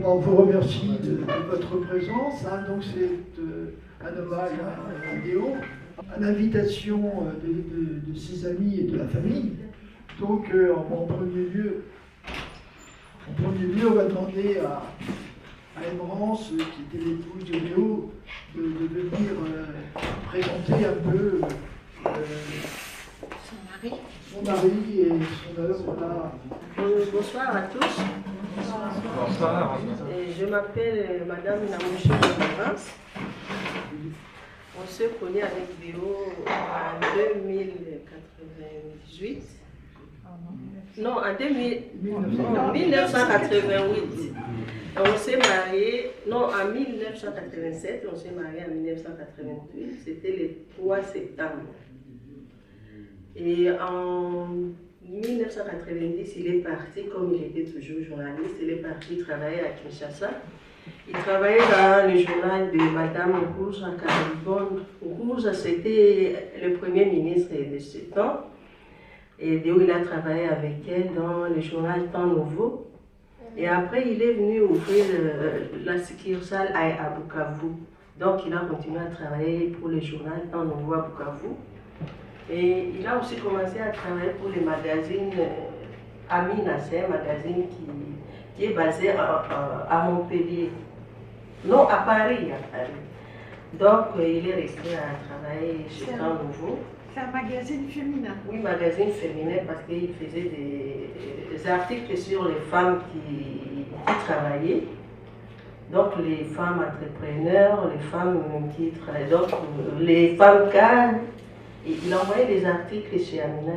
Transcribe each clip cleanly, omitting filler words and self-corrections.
on vous remercie de votre présence. Donc c'est un hommage à Déo, à l'invitation de ses amis et de la famille. Donc en premier lieu, on va demander à Emrance, qui était l'épouse de Déo, de venir présenter un peu son mari et son œuvre là. Bonsoir à tous. Bonsoir. Je m'appelle Madame Namouché de France. On se connaît avec Déo en 2098. Non, en 1988. On s'est mariés, non, en 1987, on s'est mariés en 1988. C'était le 3 septembre. Et en 1990, il est parti, comme il était toujours journaliste, il est parti travailler à Kinshasa. Il travaillait dans le journal de Madame Nkouza Karibon. Nkouza, c'était le premier ministre de ce temps. Et Déo, il a travaillé avec elle dans le journal Temps Nouveau. Et après, il est venu ouvrir la succursale à Bukavu. Donc, il a continué à travailler pour le journal Temps Nouveau à Bukavu. Et il a aussi commencé à travailler pour les magazines Amina, c'est un magazine qui est basé à Montpellier. Non, à Paris. Donc, il est resté à travailler chez Temps Nouveau. C'est un magazine féminin. Oui, magazine féminin parce qu'il faisait des articles sur les femmes qui travaillaient. Donc, les femmes entrepreneurs, les femmes qui travaillent, donc les femmes cadres. Il envoyait des articles chez Amina,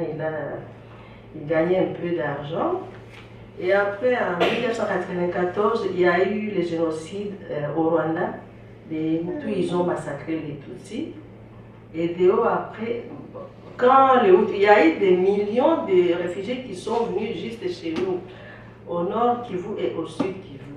il gagnait un peu d'argent. Et après, en 1994, il y a eu le génocide au Rwanda. Les Hutus, ils ont massacré les Tutsis. Et Déo, après, quand les Hutus, il y a eu des millions de réfugiés qui sont venus juste chez nous, au nord Kivu et au sud Kivu.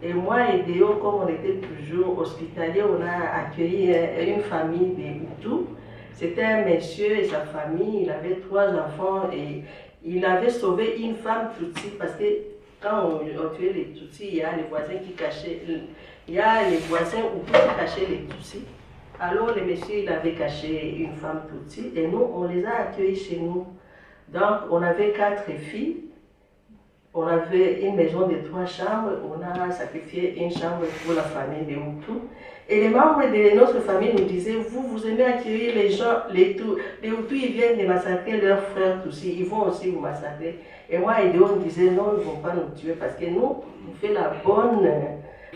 Et moi et Déo, comme on était toujours hospitaliers, on a accueilli une famille de Hutus. C'était un monsieur et sa famille, il avait 3 enfants et il avait sauvé une femme Tutsi parce que quand on tuait les Tutsis, il y a les voisins qui cachaient, il y a les voisins qui cachaient les Tutsis. Alors le monsieur, il avait caché une femme Tutsi et nous, on les a accueillis chez nous. Donc on avait 4 filles, on avait une maison de 3 chambres, on a sacrifié une chambre pour la famille de Hutus. Et les membres de notre famille nous disaient, vous aimez accueillir les gens, les Hutus, ils viennent de massacrer leurs frères Tutsis, ils vont aussi vous massacrer. Et moi et Déo, on disait, non, ils ne vont pas nous tuer parce que nous, on fait la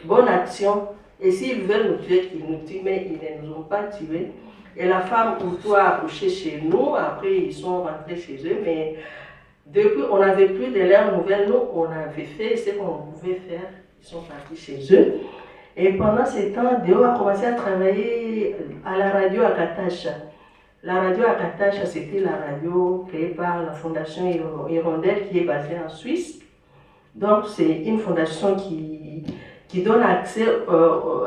bonne action. Et s'ils veulent nous tuer, qu'ils nous tuent, mais ils ne nous ont pas tués. Et la femme Hutu a accouché chez nous, après ils sont rentrés chez eux, mais depuis, on n'avait plus de leurs nouvelles, nous, on avait fait ce qu'on pouvait faire, ils sont partis chez eux. Et pendant ce temps, Déo a commencé à travailler à la radio Akatasha. La radio Akatasha, c'était la radio créée par la Fondation Hirondelle qui est basée en Suisse. Donc, c'est une fondation qui donne accès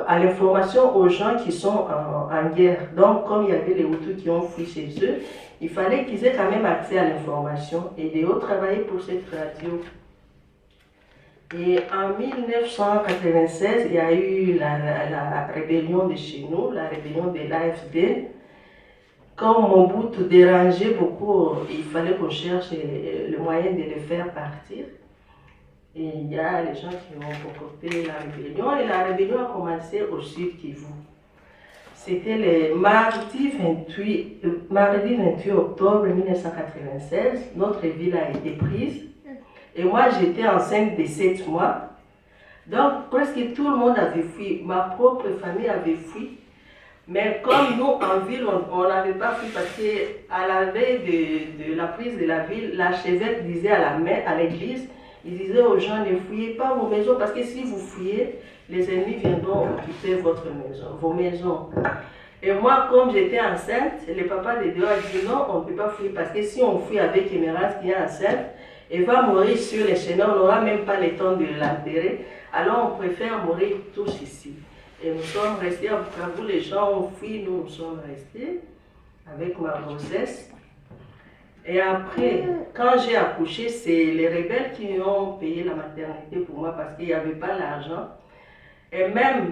à l'information aux gens qui sont en guerre. Donc, comme il y avait les Hutus qui ont fui chez eux, il fallait qu'ils aient quand même accès à l'information. Et Déo travaillait pour cette radio. Et en 1996, il y a eu la rébellion de chez nous, la rébellion de l'AFD. Comme Mobutu dérangeait beaucoup, il fallait qu'on cherche le moyen de le faire partir. Et il y a les gens qui ont concocté la rébellion, et la rébellion a commencé au sud Kivu. C'était le mardi 28 octobre 1996, notre ville a été prise. Et moi, j'étais enceinte de 7 mois. Donc, presque tout le monde avait fui. Ma propre famille avait fui. Mais comme nous, en ville, on n'avait pas fui parce qu'à la veille de la prise de la ville, l'archevêque disait à l'église, il disait aux gens, ne fuyez pas vos maisons parce que si vous fuyez, les ennemis viendront occuper vos maisons. Et moi, comme j'étais enceinte, le papa de Déo a dit non, on ne peut pas fuir parce que si on fuit avec Emerald qui est enceinte, elle va mourir sur les chemins, on n'aura même pas le temps de l'enterrer. Alors on préfère mourir tous ici. Et nous sommes restés à Bukavu, les gens ont fui, nous sommes restés avec ma grossesse. Et après, quand j'ai accouché, c'est les rebelles qui ont payé la maternité pour moi parce qu'il n'y avait pas l'argent. Et même,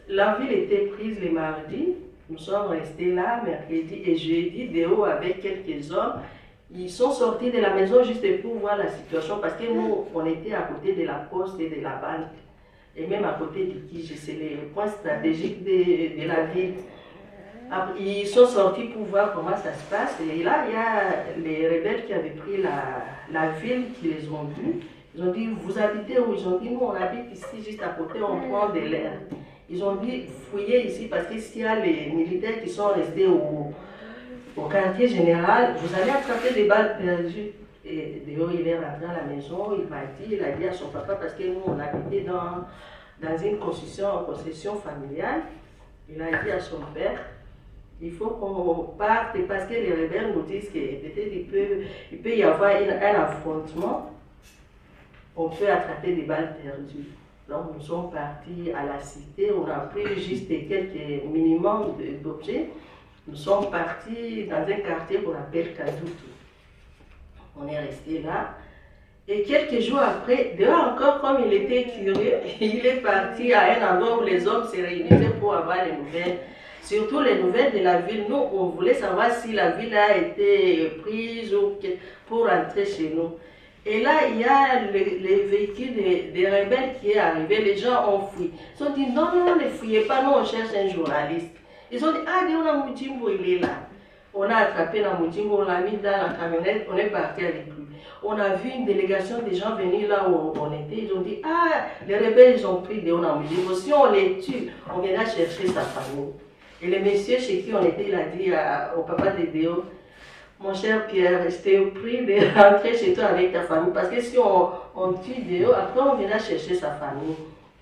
la ville était prise les mardis. Nous sommes restés là, mercredi et jeudi, Déo avec quelques hommes. Ils sont sortis de la maison juste pour voir la situation parce que nous, on était à côté de la poste et de la banque. Et même à côté de qui, c'est les points stratégiques de la ville. Après, ils sont sortis pour voir comment ça se passe. Et là, il y a les rebelles qui avaient pris la ville, qui les ont vus. Ils ont dit, vous habitez où? Ils ont dit, nous, on habite ici, juste à côté, on prend de l'air. Ils ont dit, fouillez ici, parce qu'ici, il y a les militaires qui sont restés au quartier général. Vous allez attraper des balles perdues. Et Déo, il est rentré à la maison, il a dit à son papa, parce que nous, on habitait dans une concession familiale. Il a dit à son père, il faut qu'on parte parce que les rebelles nous disent que peut-être il peut y avoir un affrontement, on peut attraper des balles perdues. Donc nous sommes partis à la cité, on a pris juste quelques minimums d'objets. Nous sommes partis dans un quartier qu'on appelle Kadoutou. On est resté là. Et quelques jours après, dehors encore, comme il était curieux, il est parti à un endroit où les hommes se réunissaient pour avoir les nouvelles. Surtout les nouvelles de la ville. Nous, on voulait savoir si la ville a été prise ou pour rentrer chez nous. Et là, il y a les véhicules des rebelles qui est arrivé. Les gens ont fui. Ils ont dit non, non, ne fuyez pas, nous on cherche un journaliste. Ils ont dit, ah, Déona Mujimbo, il est là. On a attrapé Namujimbo, on l'a mis dans la camionnette, on est parti avec lui. On a vu une délégation de gens venir là où on était. Ils ont dit, ah, les rebelles, ils ont pris Déona Mujimbo. Si on les tue, on viendra chercher sa famille. Et le monsieur chez qui on était, il a dit au papa de Déo, mon cher Pierre, je t'ai prie de rentrer chez toi avec ta famille. Parce que si on tue Déo, après on viendra chercher sa famille.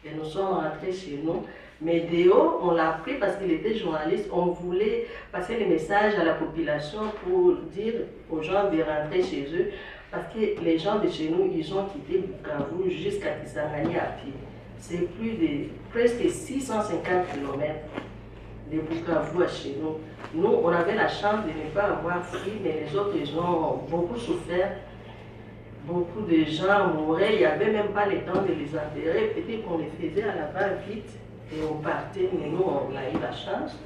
Et nous sommes rentrés chez nous. Mais Déo, on l'a pris parce qu'il était journaliste. On voulait passer les messages à la population pour dire aux gens de rentrer chez eux. Parce que les gens de chez nous, ils ont quitté Bukavu jusqu'à Kisangani à pied. C'est plus de presque 650 km de Bukavu à chez nous. Nous, on avait la chance de ne pas avoir fui, mais les autres, ils ont beaucoup souffert. Beaucoup de gens mouraient, il n'y avait même pas le temps de les enterrer. Peut-être qu'on les faisait à la va-vite et on partait, mais nous, on a eu la chance.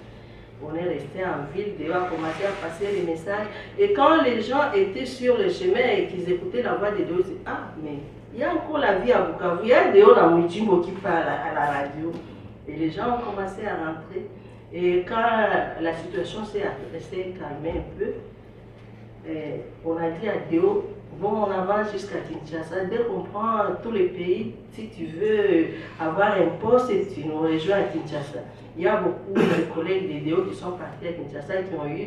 On est resté en ville, Déo a commencé à passer les messages. Et quand les gens étaient sur le chemin et qu'ils écoutaient la voix de Déo, ils disaient, ah, mais il y a encore la vie à Bukavu, il y a Déo dans Mujimbo qui parle à la radio. Et les gens ont commencé à rentrer. Et quand la situation s'est calmée un peu, on a dit à Déo, bon, on avance jusqu'à Kinshasa. Dès qu'on prend tous les pays, si tu veux avoir un poste, tu nous rejoins à Kinshasa. Il y a beaucoup de collègues de Déo qui sont partis à Kinshasa qui ont eu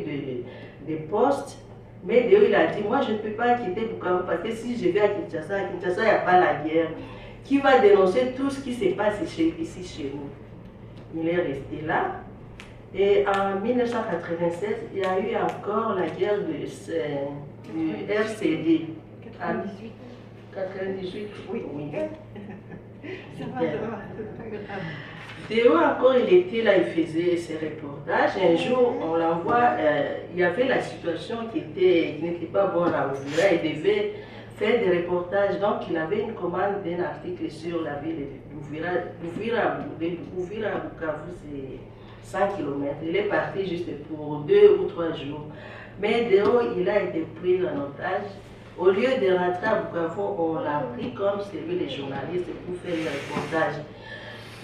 des postes. Mais Déo, il a dit, moi, je ne peux pas quitter Bukavu parce que si je vais à Kinshasa, il n'y a pas la guerre. Qui va dénoncer tout ce qui se passe ici chez nous? Il est resté là. Et en 1996, il y a eu encore la guerre du RCD. 98. 98, oui. Ça va, c'est pas grave. Déo encore, il était là, il faisait ses reportages. Un jour, on l'envoie, il y avait la situation qui n'était pas bonne à Ouvira. Il devait faire des reportages. Donc, il avait une commande d'un article sur la ville d'Ouvira. Ouvira à Bukavu, c'est 100 km. Il est parti juste pour 2 ou 3 jours. Mais Déo, il a été pris en otage. Au lieu de rentrer à Bukavu, on l'a pris comme celui des journalistes pour faire les reportages.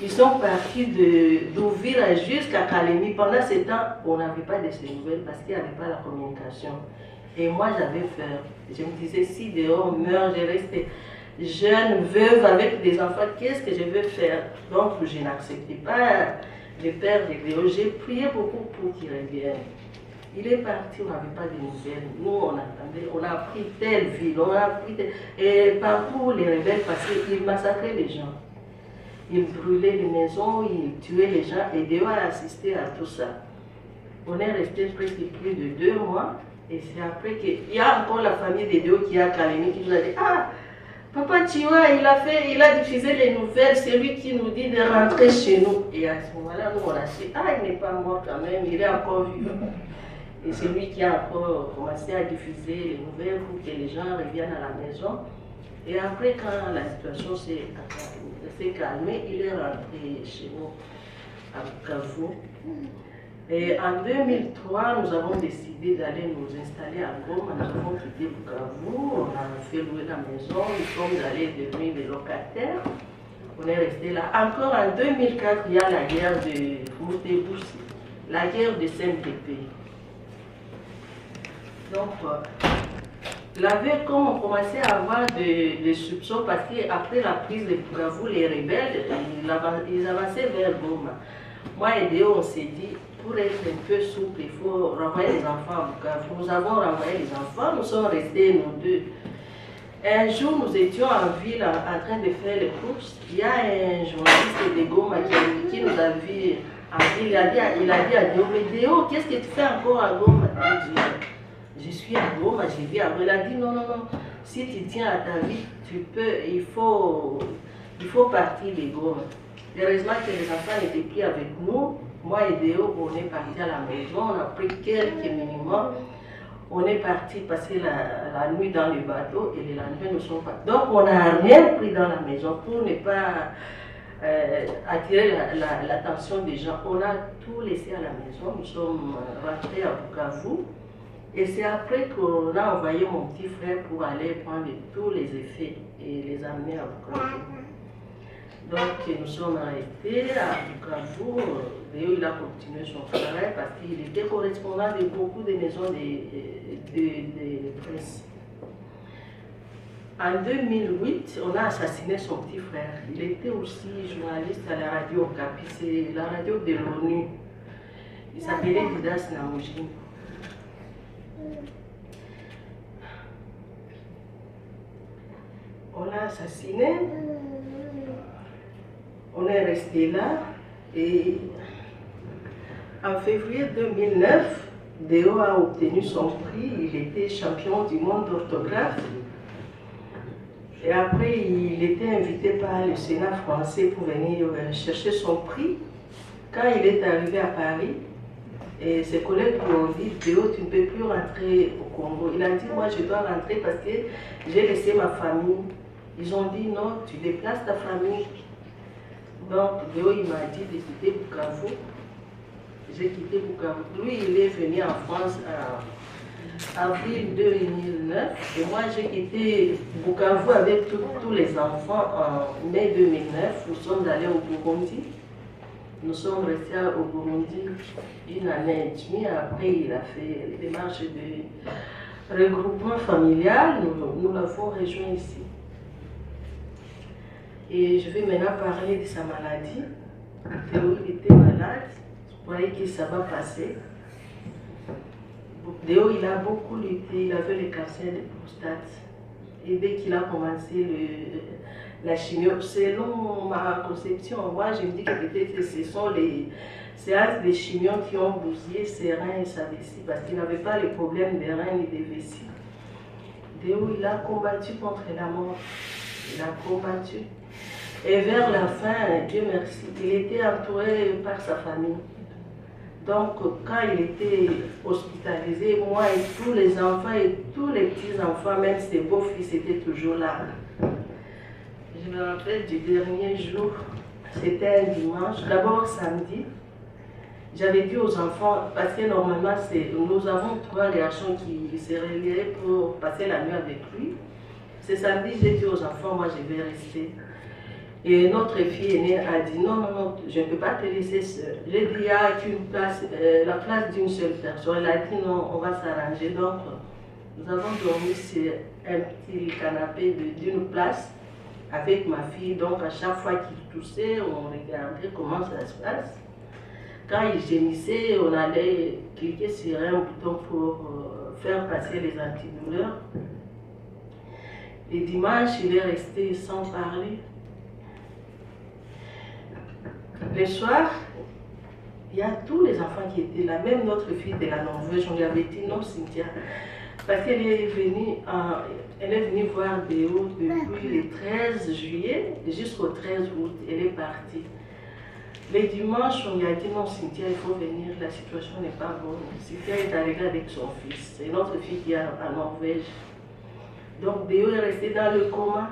Ils sont partis d'Ouvira jusqu'à Kalemi. Pendant ce temps, on n'avait pas de ces nouvelles parce qu'il n'y avait pas la communication. Et moi, j'avais peur. Je me disais, si Déo meurt, je reste jeune, veuve, avec des enfants, qu'est-ce que je vais faire? Donc, je n'acceptais pas le père de Déo. J'ai prié beaucoup pour qu'il revienne. Il est parti, on n'avait pas de nouvelles. Nous, on attendait, on a pris telle ville, on a pris et partout les rebelles passaient, ils massacraient les gens. Ils brûlaient les maisons, ils tuaient les gens et Déo a assisté à tout ça. On est resté presque plus de 2 mois et c'est après qu'il y a encore la famille de Déo qui a Kalemi qui nous a dit, ah, Papa Tiwa, il a diffusé les nouvelles, c'est lui qui nous dit de rentrer chez nous. Et à ce moment-là, nous on a dit, ah, il n'est pas mort quand même, il est encore vivant. Et c'est lui qui a encore commencé à diffuser les nouvelles pour que les gens reviennent à la maison. Et après, quand la situation s'est calmée, il est rentré chez nous à Bukavu. Et en 2003, nous avons décidé d'aller nous installer à Goma. Nous avons quitté Bukavu, on a fait louer la maison, nous sommes allés devenir des locataires. On est resté là. Encore en 2004, il y a la guerre de Moutebouchi, la guerre de CNDP. Donc, la veille, comme on commençait à avoir des soupçons, parce qu'après la prise de Bukavu, les rebelles, ils avançaient vers Goma. Moi et Déo, on s'est dit, pour être un peu souple, il faut renvoyer les enfants à Bukavu. Nous avons renvoyé les enfants, nous sommes restés, nous deux. Un jour, nous étions en ville en train de faire les courses. Il y a un journaliste de Goma qui nous a vu en ville. Il a dit à Déo, mais Déo, qu'est-ce que tu fais encore à Goma? Je suis à Goma, j'ai vu après. Il a dit, non, non, non, si tu tiens à ta vie, tu peux, il faut partir de Goma. Heureusement que les enfants n'étaient plus avec nous. Moi et Déo, on est partis à la maison, on a pris quelques minimums. On est parti passer la nuit dans le bateau et le lendemain nous sommes partis. Donc on n'a rien pris dans la maison pour ne pas attirer l'attention des gens. On a tout laissé à la maison, nous sommes rentrés à Bukavu. Et c'est après qu'on a envoyé mon petit frère pour aller prendre tous les effets et les amener à Bukavu. Donc nous sommes arrêtés à Bukavu. Déo, il a continué son travail parce qu'il était correspondant de beaucoup de maisons de presse. En 2008, on a assassiné son petit frère. Il était aussi journaliste à la radio Okapi, c'est la radio de l'ONU. Il s'appelait Didas Namujin. On l'a assassiné. On est resté là et en février 2009, Déo a obtenu son prix. Il était champion du monde d'orthographe. Et après, il était invité par le Sénat français pour venir chercher son prix. Quand il est arrivé à Paris, et ses collègues lui ont dit, Déo, tu ne peux plus rentrer au Congo. Il a dit, moi je dois rentrer parce que j'ai laissé ma famille. Ils ont dit, non, tu déplaces ta famille. Donc, Déo, il m'a dit de quitter Bukavu. J'ai quitté Bukavu. Lui, il est venu en France en avril 2009. Et moi, j'ai quitté Bukavu avec tous les enfants en mai 2009. Nous sommes allés au Burundi. Nous sommes restés au Burundi une année et demie. Après, il a fait les démarches de regroupement familial. Nous l'avons rejoint ici. Et je vais maintenant parler de sa maladie. Déo était malade, je croyais que ça va passer. Déo, il a beaucoup lutté, il avait le cancer de prostate. Et dès qu'il a commencé la chimio, selon ma conception, moi je me dis que peut-être que ce sont les séances de chimio qui ont bousillé ses reins et sa vessie, parce qu'il n'avait pas les problèmes des reins ni des vessies. Déo, il a combattu contre la mort. Il a combattu. Et vers la fin, Dieu merci, il était entouré par sa famille. Donc, quand il était hospitalisé, moi et tous les enfants et tous les petits-enfants, même ses beaux-fils, étaient toujours là. Je me rappelle du dernier jour, c'était un dimanche, d'abord samedi. J'avais dit aux enfants, parce que normalement, nous avons 3 garçons qui se réveillent pour passer la nuit avec lui. Ce samedi, j'ai dit aux enfants, moi je vais rester. Et notre fille aînée a dit, non, non, non, je ne peux pas te laisser seule. J'ai dit, il y a qu'une place, la place d'une seule personne. Elle a dit, non, on va s'arranger. Donc, nous avons dormi sur un petit canapé d'une place avec ma fille. Donc, à chaque fois qu'il toussait, on regardait comment ça se passe. Quand il gémissait, on allait cliquer sur un bouton pour faire passer les antidouleurs. Et dimanche, il est resté sans parler. Le soir, il y a tous les enfants qui étaient là, même notre fille de la Norvège, on lui avait dit non, Cynthia, parce qu'elle est venue voir Déo depuis le 13 juillet jusqu'au 13 août, elle est partie. Les dimanches, on lui a dit non, Cynthia, il faut venir, la situation n'est pas bonne. Cynthia est arrivée avec son fils. C'est notre fille qui est en Norvège. Donc Déo est resté dans le coma.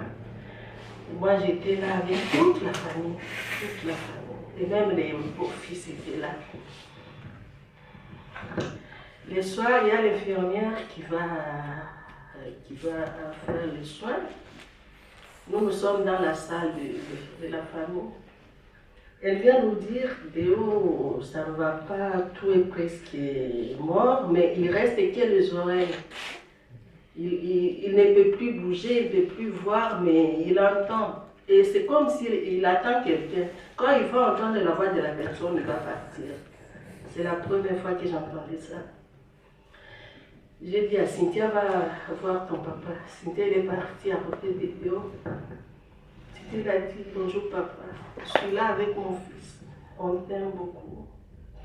Moi, j'étais là avec toute la famille. Toute la famille. Et même les beaux-fils étaient là. Le soir, il y a l'infirmière qui va faire les soins. Nous sommes dans la salle de la famille. Elle vient nous dire, Déo, ça ne va pas, tout est presque mort, mais il reste que les oreilles. Il ne peut plus bouger, il ne peut plus voir, mais il entend. Et c'est comme s'il attend quelqu'un. Quand il va entendre la voix de la personne, il va partir. C'est la première fois que j'entendais ça. J'ai dit à Cynthia, va voir ton papa. Cynthia est partie à côté de Déo. Cynthia a dit, bonjour papa, je suis là avec mon fils. On t'aime beaucoup.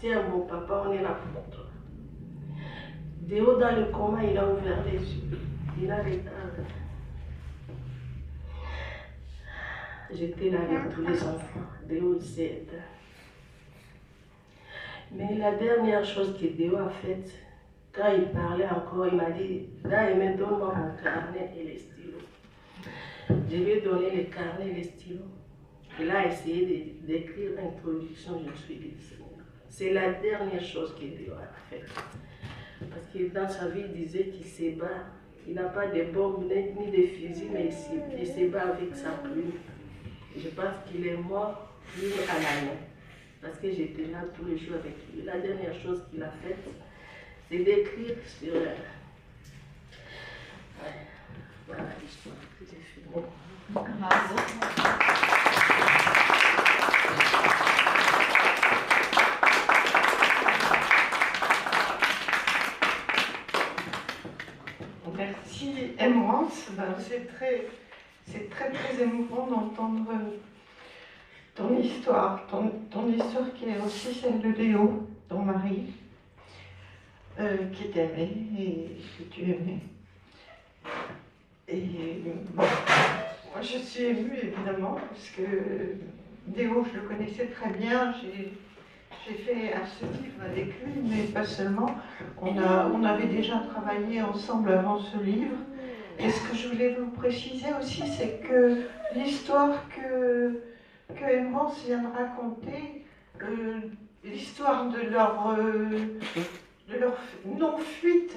Tiens mon papa, on est là pour toi. Déo dans le coma, il a ouvert les yeux. Il a regardé. J'étais là avec tous les enfants. Déo s'est éteint. Mais la dernière chose que Déo a faite, quand il parlait encore, il m'a dit, là, donne-moi mon carnet et les stylos. Je lui ai donné les carnets et les stylos. Il a essayé d'écrire l'introduction, je me suis dit, c'est la dernière chose que Déo a faite. Parce que dans sa vie, il disait qu'il se bat. Il n'a pas de bombes ni de fusils, mais il se bat avec sa plume. Je pense qu'il est mort, plume à la main. Parce que j'étais là tous les jours avec lui. La dernière chose qu'il a faite, c'est d'écrire sur... Voilà l'histoire que j'ai filmée. Bravo. Merci Emrance. C'est très émouvant d'entendre ton histoire qui est aussi celle de Déo, ton mari, qui t'aimait et que tu aimais. Et bon, moi je suis émue évidemment parce que Déo, je le connaissais très bien. J'ai fait ce livre avec lui, mais pas seulement. On avait déjà travaillé ensemble avant ce livre. Et ce que je voulais vous préciser aussi, c'est que l'histoire que Emrance vient de raconter, l'histoire de leur non-fuite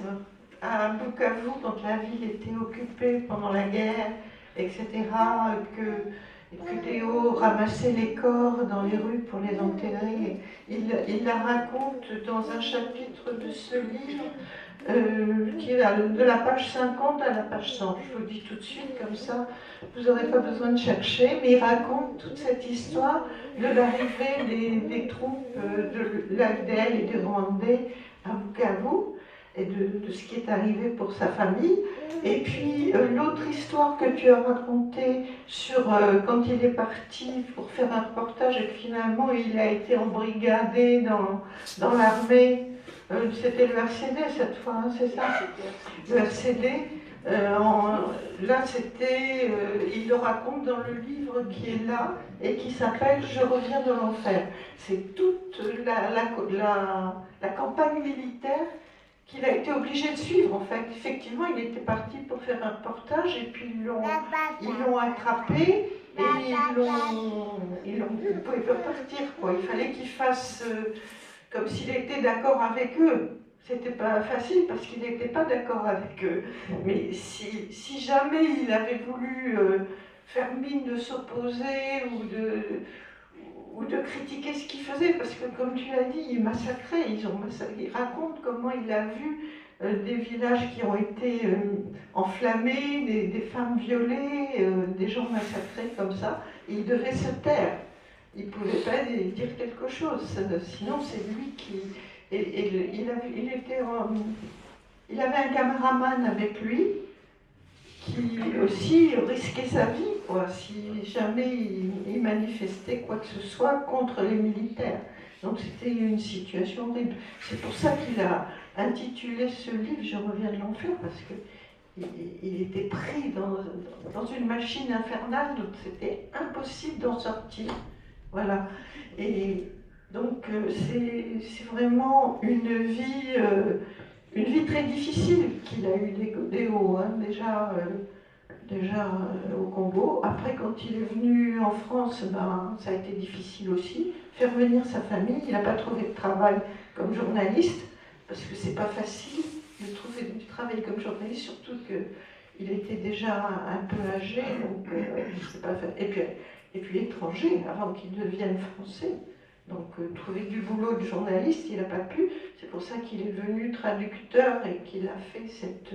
à Bukavu quand la ville était occupée pendant la guerre, etc., que Déo ramassait les corps dans les rues pour les enterrer. Il la raconte dans un chapitre de ce livre qui est de la page 50 à la page 100. Je vous le dis tout de suite, comme ça, vous n'aurez pas besoin de chercher, mais il raconte toute cette histoire de l'arrivée des troupes de l'AFDL et du Rwandais à Bukavu, et de ce qui est arrivé pour sa famille. Et puis l'autre histoire que tu as racontée sur quand il est parti pour faire un reportage et que finalement il a été embrigadé dans l'armée, c'était le RCD cette fois, hein, c'est ça? Le RCD, là c'était, il le raconte dans le livre qui est là et qui s'appelle « Je reviens de l'enfer ». C'est toute la campagne militaire qu'il a été obligé de suivre en fait. Effectivement, il était parti pour faire un reportage et puis ils l'ont attrapé et ils ne pouvaient pas partir, quoi. Il fallait qu'il fasse comme s'il était d'accord avec eux. C'était pas facile parce qu'il n'était pas d'accord avec eux. Mais si jamais il avait voulu faire mine de s'opposer ou de critiquer ce qu'ils faisaient, parce que comme tu l'as dit, ils massacraient, ils racontent comment il a vu des villages qui ont été enflammés, des femmes violées, des gens massacrés comme ça, et il devait se taire. Il ne pouvait pas dire quelque chose, sinon c'est lui qui... Il avait un caméraman avec lui, qui aussi risquait sa vie, quoi, si jamais il manifestait quoi que ce soit contre les militaires. Donc c'était une situation horrible. C'est pour ça qu'il a intitulé ce livre « Je reviens de l'enfer », parce qu'il était pris dans une machine infernale, donc c'était impossible d'en sortir. Voilà. Et donc, c'est vraiment une vie très difficile qu'il a eu des hauts, hein, déjà au Congo. Après, quand il est venu en France, ben, ça a été difficile aussi. Faire venir sa famille, il n'a pas trouvé de travail comme journaliste, parce que c'est pas facile de trouver du travail comme journaliste, surtout qu'il était déjà un peu âgé, donc c'est pas facile. Et puis étranger, avant qu'il devienne français. Donc trouver du boulot de journaliste, il n'a pas pu. C'est pour ça qu'il est devenu traducteur et qu'il a fait cette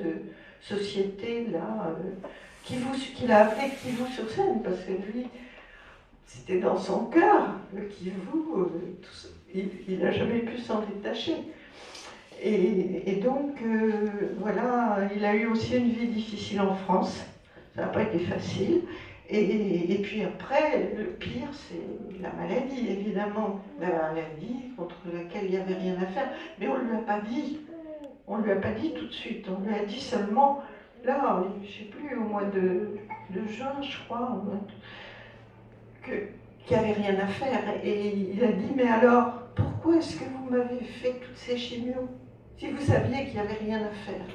société-là, qu'il a appelé Kivu-sur-Seine, parce que lui, c'était dans son cœur, le Kivu, il n'a jamais pu s'en détacher. Et donc, voilà, il a eu aussi une vie difficile en France, ça n'a pas été facile. Et puis après, le pire, c'est la maladie, évidemment. La maladie contre laquelle il n'y avait rien à faire. Mais on ne lui a pas dit. On ne lui a pas dit tout de suite. On lui a dit seulement, là, je ne sais plus, au mois de juin, je crois, qu'il n'y avait rien à faire. Et il a dit, mais alors, pourquoi est-ce que vous m'avez fait toutes ces chimios si vous saviez qu'il n'y avait rien à faire?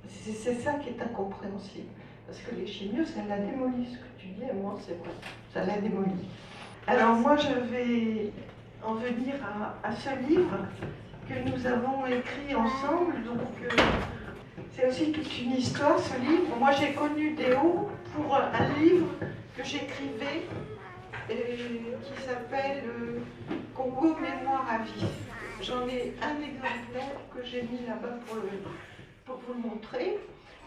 C'est ça qui est incompréhensible. Parce que les chimios, ça l'a démoli, ce que tu dis, et moi, c'est vrai, ça l'a démoli. Alors moi, je vais en venir à ce livre que nous avons écrit ensemble. Donc, c'est aussi toute une histoire, ce livre. Moi, j'ai connu Déo pour un livre que j'écrivais qui s'appelle Congo Mémoire à vie. J'en ai un exemplaire que j'ai mis là-bas pour vous le montrer.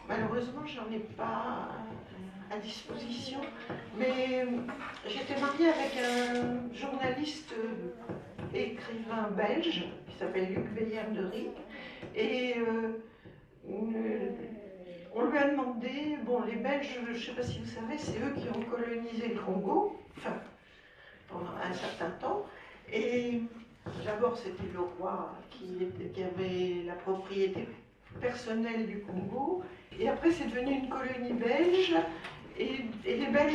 Malheureusement, j'en ai pas à disposition, mais j'étais mariée avec un journaliste écrivain belge qui s'appelle Luc Beyer de Ric, et on lui a demandé, bon, les Belges, je ne sais pas si vous savez, c'est eux qui ont colonisé le Congo, enfin, pendant un certain temps, et d'abord c'était le roi qui avait la propriété personnelle du Congo, et après c'est devenu une colonie belge, et les Belges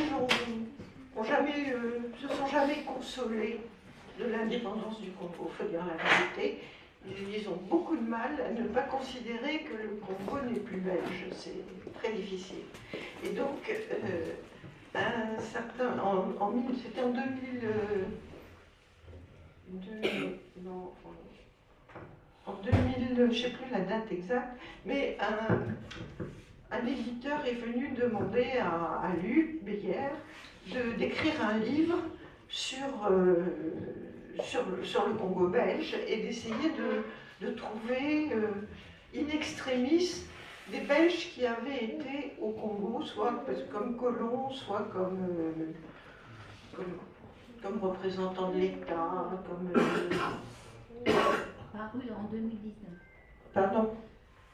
se sont jamais consolés de l'indépendance du Congo, il faut dire la vérité. Ils ont beaucoup de mal à ne pas considérer que le Congo n'est plus belge, c'est très difficile. Et donc, c'était en 2000, en 2000, je ne sais plus la date exacte, mais un éditeur est venu demander à Luc Beyer d'écrire un livre sur le Congo belge et d'essayer de trouver in extremis des Belges qui avaient été au Congo, soit comme colons, soit comme représentants de l'État, Paru en 2019. Pardon?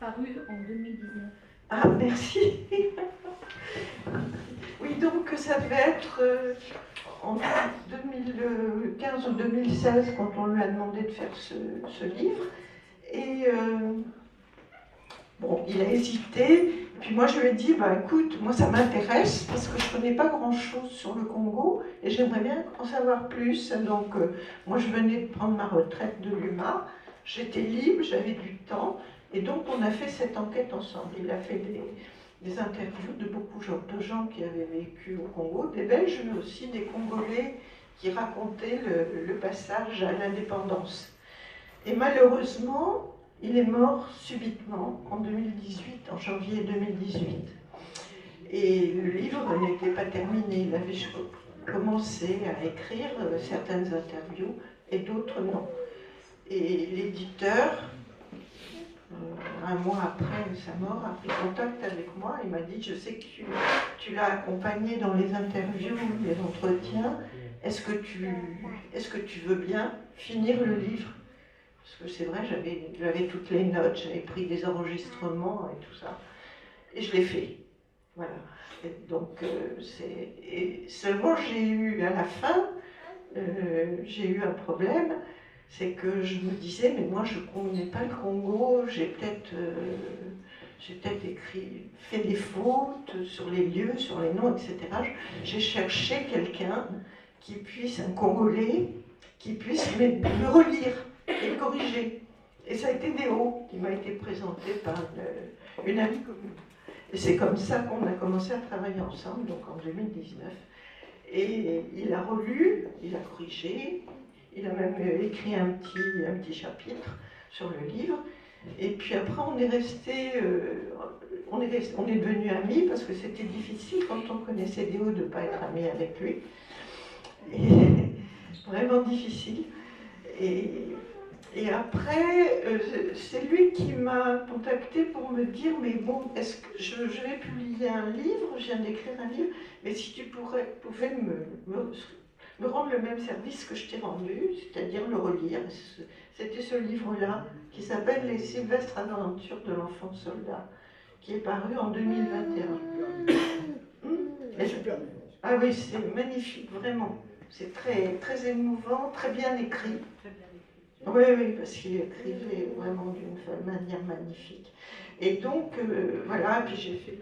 Paru en 2019. Ah, merci. Oui, donc ça devait être en 2015 ou 2016 quand on lui a demandé de faire ce livre. Et bon, il a hésité. Puis moi, je lui ai dit, bah écoute, moi ça m'intéresse parce que je ne connais pas grand-chose sur le Congo et j'aimerais bien en savoir plus. Donc, moi, je venais de prendre ma retraite de l'UMA. J'étais libre, j'avais du temps. Et donc, on a fait cette enquête ensemble. Il a fait des interviews de beaucoup de gens qui avaient vécu au Congo, des Belges, mais aussi des Congolais qui racontaient le passage à l'indépendance. Et malheureusement, il est mort subitement en 2018, en janvier 2018. Et le livre n'était pas terminé. Il avait commencé à écrire certaines interviews et d'autres non. Et l'éditeur, un mois après sa mort, a pris contact avec moi et m'a dit, je sais que tu l'as accompagné dans les interviews, les entretiens, est-ce que tu veux bien finir le livre? Parce que c'est vrai, j'avais toutes les notes, j'avais pris des enregistrements et tout ça, et je l'ai fait. Voilà. Et donc, seulement j'ai eu à la fin, j'ai eu un problème. C'est que je me disais, mais moi je ne connais pas le Congo, j'ai peut-être fait des fautes sur les lieux, sur les noms, etc. J'ai cherché quelqu'un qui puisse, un Congolais, qui puisse me relire et corriger. Et ça a été Déo qui m'a été présenté par une amie commune. Et c'est comme ça qu'on a commencé à travailler ensemble, donc en 2019. Et il a relu, il a corrigé, il a même écrit un petit chapitre sur le livre. Et puis après, on est devenus amis parce que c'était difficile quand on connaissait Déo de ne pas être ami avec lui. Et vraiment difficile. Et après, c'est lui qui m'a contacté pour me dire, mais bon, est-ce que je vais publier un livre, je viens d'écrire un livre, mais si tu pouvais me rendre le même service que je t'ai rendu, c'est-à-dire le relire. C'était ce livre-là qui s'appelle Les Sylvestres aventures de l'enfant soldat, qui est paru en 2021. Ah oui, c'est magnifique, vraiment. C'est très, très émouvant, très bien écrit. Oui, parce qu'il écrivait vraiment d'une manière magnifique. Et donc, voilà, puis j'ai fait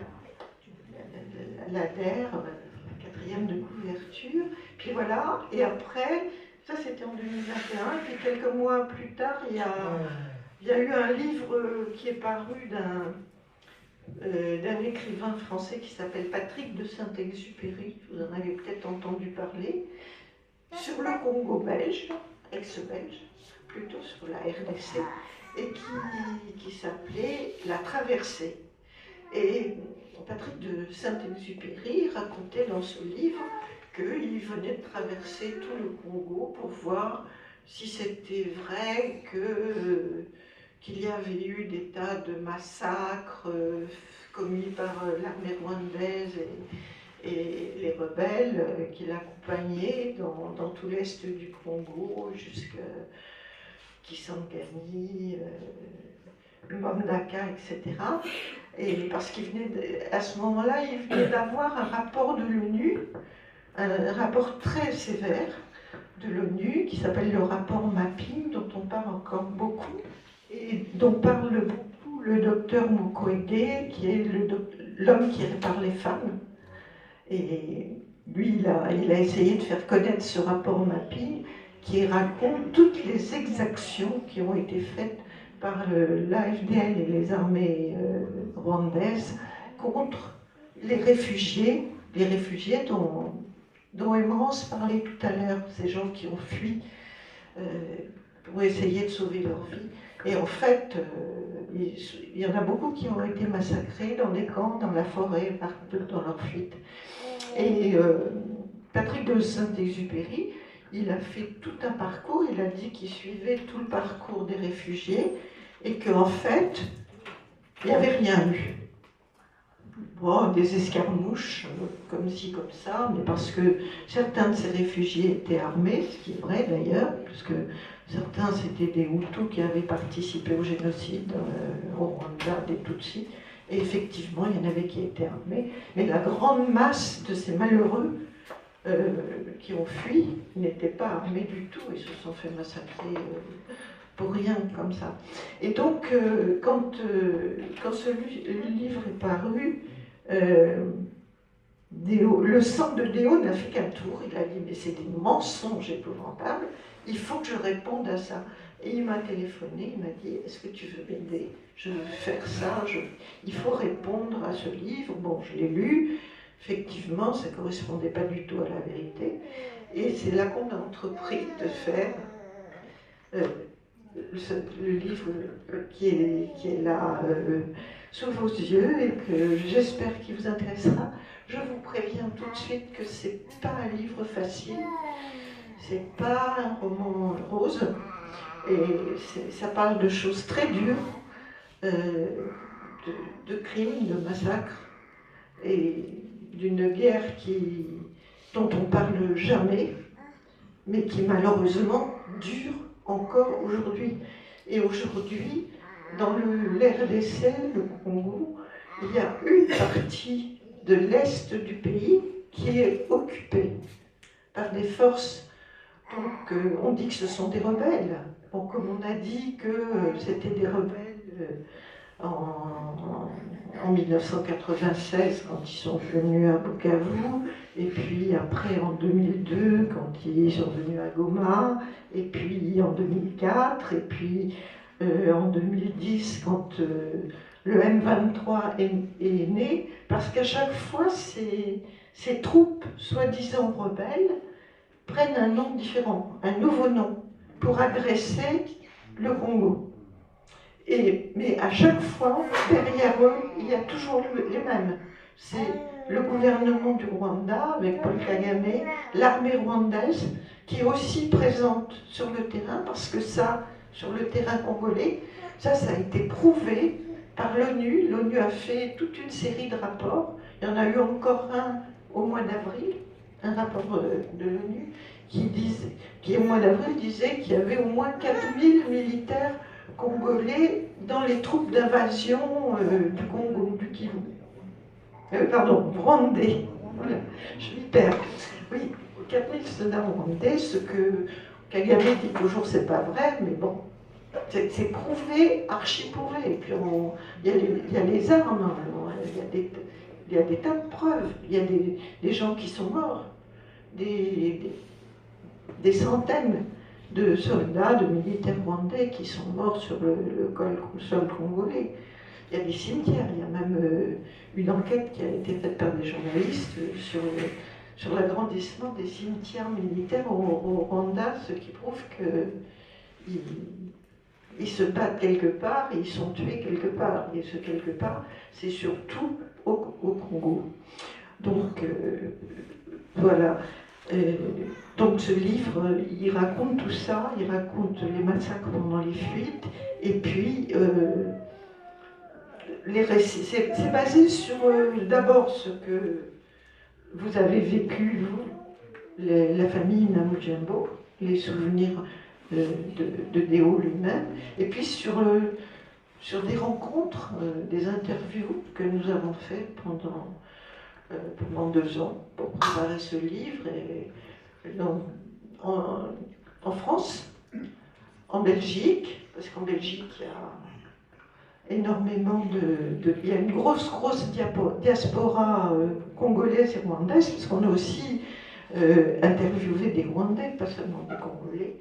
la DER, la 4e de couverture. Puis voilà, et après, ça c'était en 2021, puis quelques mois plus tard, il y a eu un livre qui est paru d'un écrivain français qui s'appelle Patrick de Saint-Exupéry, vous en avez peut-être entendu parler, sur le Congo belge, ex-belge, plutôt sur la RDC, et qui s'appelait La Traversée. Et Patrick de Saint-Exupéry racontait dans ce livre qu'il venait de traverser tout le Congo pour voir si c'était vrai qu'il y avait eu des tas de massacres commis par l'armée rwandaise et les rebelles qui l'accompagnaient dans tout l'est du Congo jusqu'à Kisangani, Mbandaka, etc. Et parce qu'il venait, à ce moment-là, il venait d'avoir un rapport de l'ONU, un rapport très sévère de l'ONU qui s'appelle le rapport Mapping, dont on parle encore beaucoup, et dont parle beaucoup le docteur Mukwege, qui est l'homme qui répare les femmes. Et lui, il a essayé de faire connaître ce rapport Mapping qui raconte toutes les exactions qui ont été faites par l'AFDL et les armées rwandaises contre les réfugiés dont Emerance parlait tout à l'heure, ces gens qui ont fui pour essayer de sauver leur vie. Et en fait, il y en a beaucoup qui ont été massacrés dans des camps, dans la forêt, partout dans leur fuite. Et Patrick de Saint-Exupéry, il a fait tout un parcours, il a dit qu'il suivait tout le parcours des réfugiés et qu'en fait, il n'y avait rien eu. Bon, des escarmouches, comme ci, comme ça, mais parce que certains de ces réfugiés étaient armés, ce qui est vrai d'ailleurs, puisque certains c'était des Hutus qui avaient participé au génocide au Rwanda, des Tutsis, et effectivement il y en avait qui étaient armés, mais la grande masse de ces malheureux qui ont fui n'étaient pas armés du tout et se sont fait massacrer pour rien comme ça. Et donc quand ce livre est paru, le sang de Déo n'a fait qu'un tour. Il a dit mais c'est des mensonges épouvantables, il faut que je réponde à ça. Et il m'a téléphoné, il m'a dit est-ce que tu veux m'aider, je veux faire ça, il faut répondre à ce livre. Bon, je l'ai lu, effectivement ça ne correspondait pas du tout à la vérité, et c'est là qu'on a entrepris de faire le livre qui est là sous vos yeux et que j'espère qu'il vous intéressera. Je vous préviens tout de suite que c'est pas un livre facile, c'est pas un roman rose, et ça parle de choses très dures, de crimes, de massacres, et d'une guerre dont on parle jamais, mais qui malheureusement dure encore aujourd'hui. Et aujourd'hui, dans l'RDC, le Congo, il y a une partie de l'est du pays qui est occupée par des forces. Donc on dit que ce sont des rebelles. Bon, comme on a dit que c'était des rebelles en 1996 quand ils sont venus à Bukavu, et puis après en 2002 quand ils sont venus à Goma, et puis en 2004, et puis en 2010 quand le M23 est né, parce qu'à chaque fois ces troupes soi-disant rebelles prennent un nom différent, un nouveau nom, pour agresser le Congo. Mais à chaque fois, derrière eux, il y a toujours les mêmes. C'est le gouvernement du Rwanda, avec Paul Kagame, l'armée rwandaise, qui est aussi présente sur le terrain, parce que ça, sur le terrain congolais, ça a été prouvé par l'ONU. L'ONU a fait toute une série de rapports. Il y en a eu encore un au mois d'avril, un rapport de l'ONU, qui au mois d'avril disait qu'il y avait au moins 4000 militaires congolais dans les troupes d'invasion du Congo, du Kivu. Pardon, rwandais. Voilà, je m'y perds. Oui, 4000 soldats rwandais, ce que Kagame dit toujours c'est pas vrai, mais bon, c'est prouvé, archi prouvé. Et puis il y a les armes, hein, il y a des tas de preuves, il y a des gens qui sont morts, des centaines de soldats, de militaires rwandais qui sont morts sur le sol congolais. Il y a des cimetières, il y a même une enquête qui a été faite par des journalistes sur l'agrandissement des cimetières militaires au Rwanda, ce qui prouve qu'ils se battent quelque part et ils sont tués quelque part. Et ce quelque part, c'est surtout au Congo. Donc, voilà. Donc ce livre, il raconte tout ça, il raconte les massacres pendant les fuites, et puis les récits. C'est basé sur d'abord ce que vous avez vécu, vous, la famille Namujimbo, les souvenirs de Déo lui-même, et puis sur des rencontres, des interviews que nous avons faites pendant 2 ans pour préparer ce livre, en France, en Belgique, parce qu'en Belgique il y a énormément il y a une grosse diaspora congolaise et rwandaise, parce qu'on a aussi interviewé des Rwandais, pas seulement des Congolais.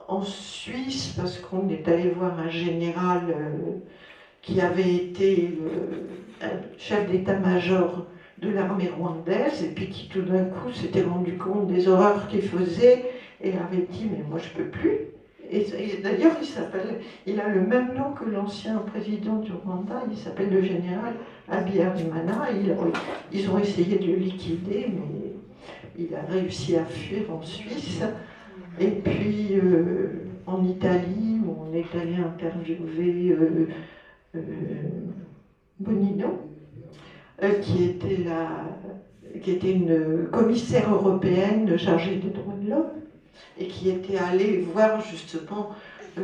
En Suisse, parce qu'on est allé voir un général qui avait été chef d'état-major de l'armée rwandaise, et puis qui tout d'un coup s'était rendu compte des horreurs qu'il faisait, et avait dit « mais moi je peux plus ». Et d'ailleurs il a le même nom que l'ancien président du Rwanda, il s'appelle le général Habyarimana. Ils ont essayé de le liquider, mais il a réussi à fuir en Suisse. Et puis en Italie, où on est allé interviewer Bonino, qui était une commissaire européenne chargée des droits de l'homme, et qui était allée voir justement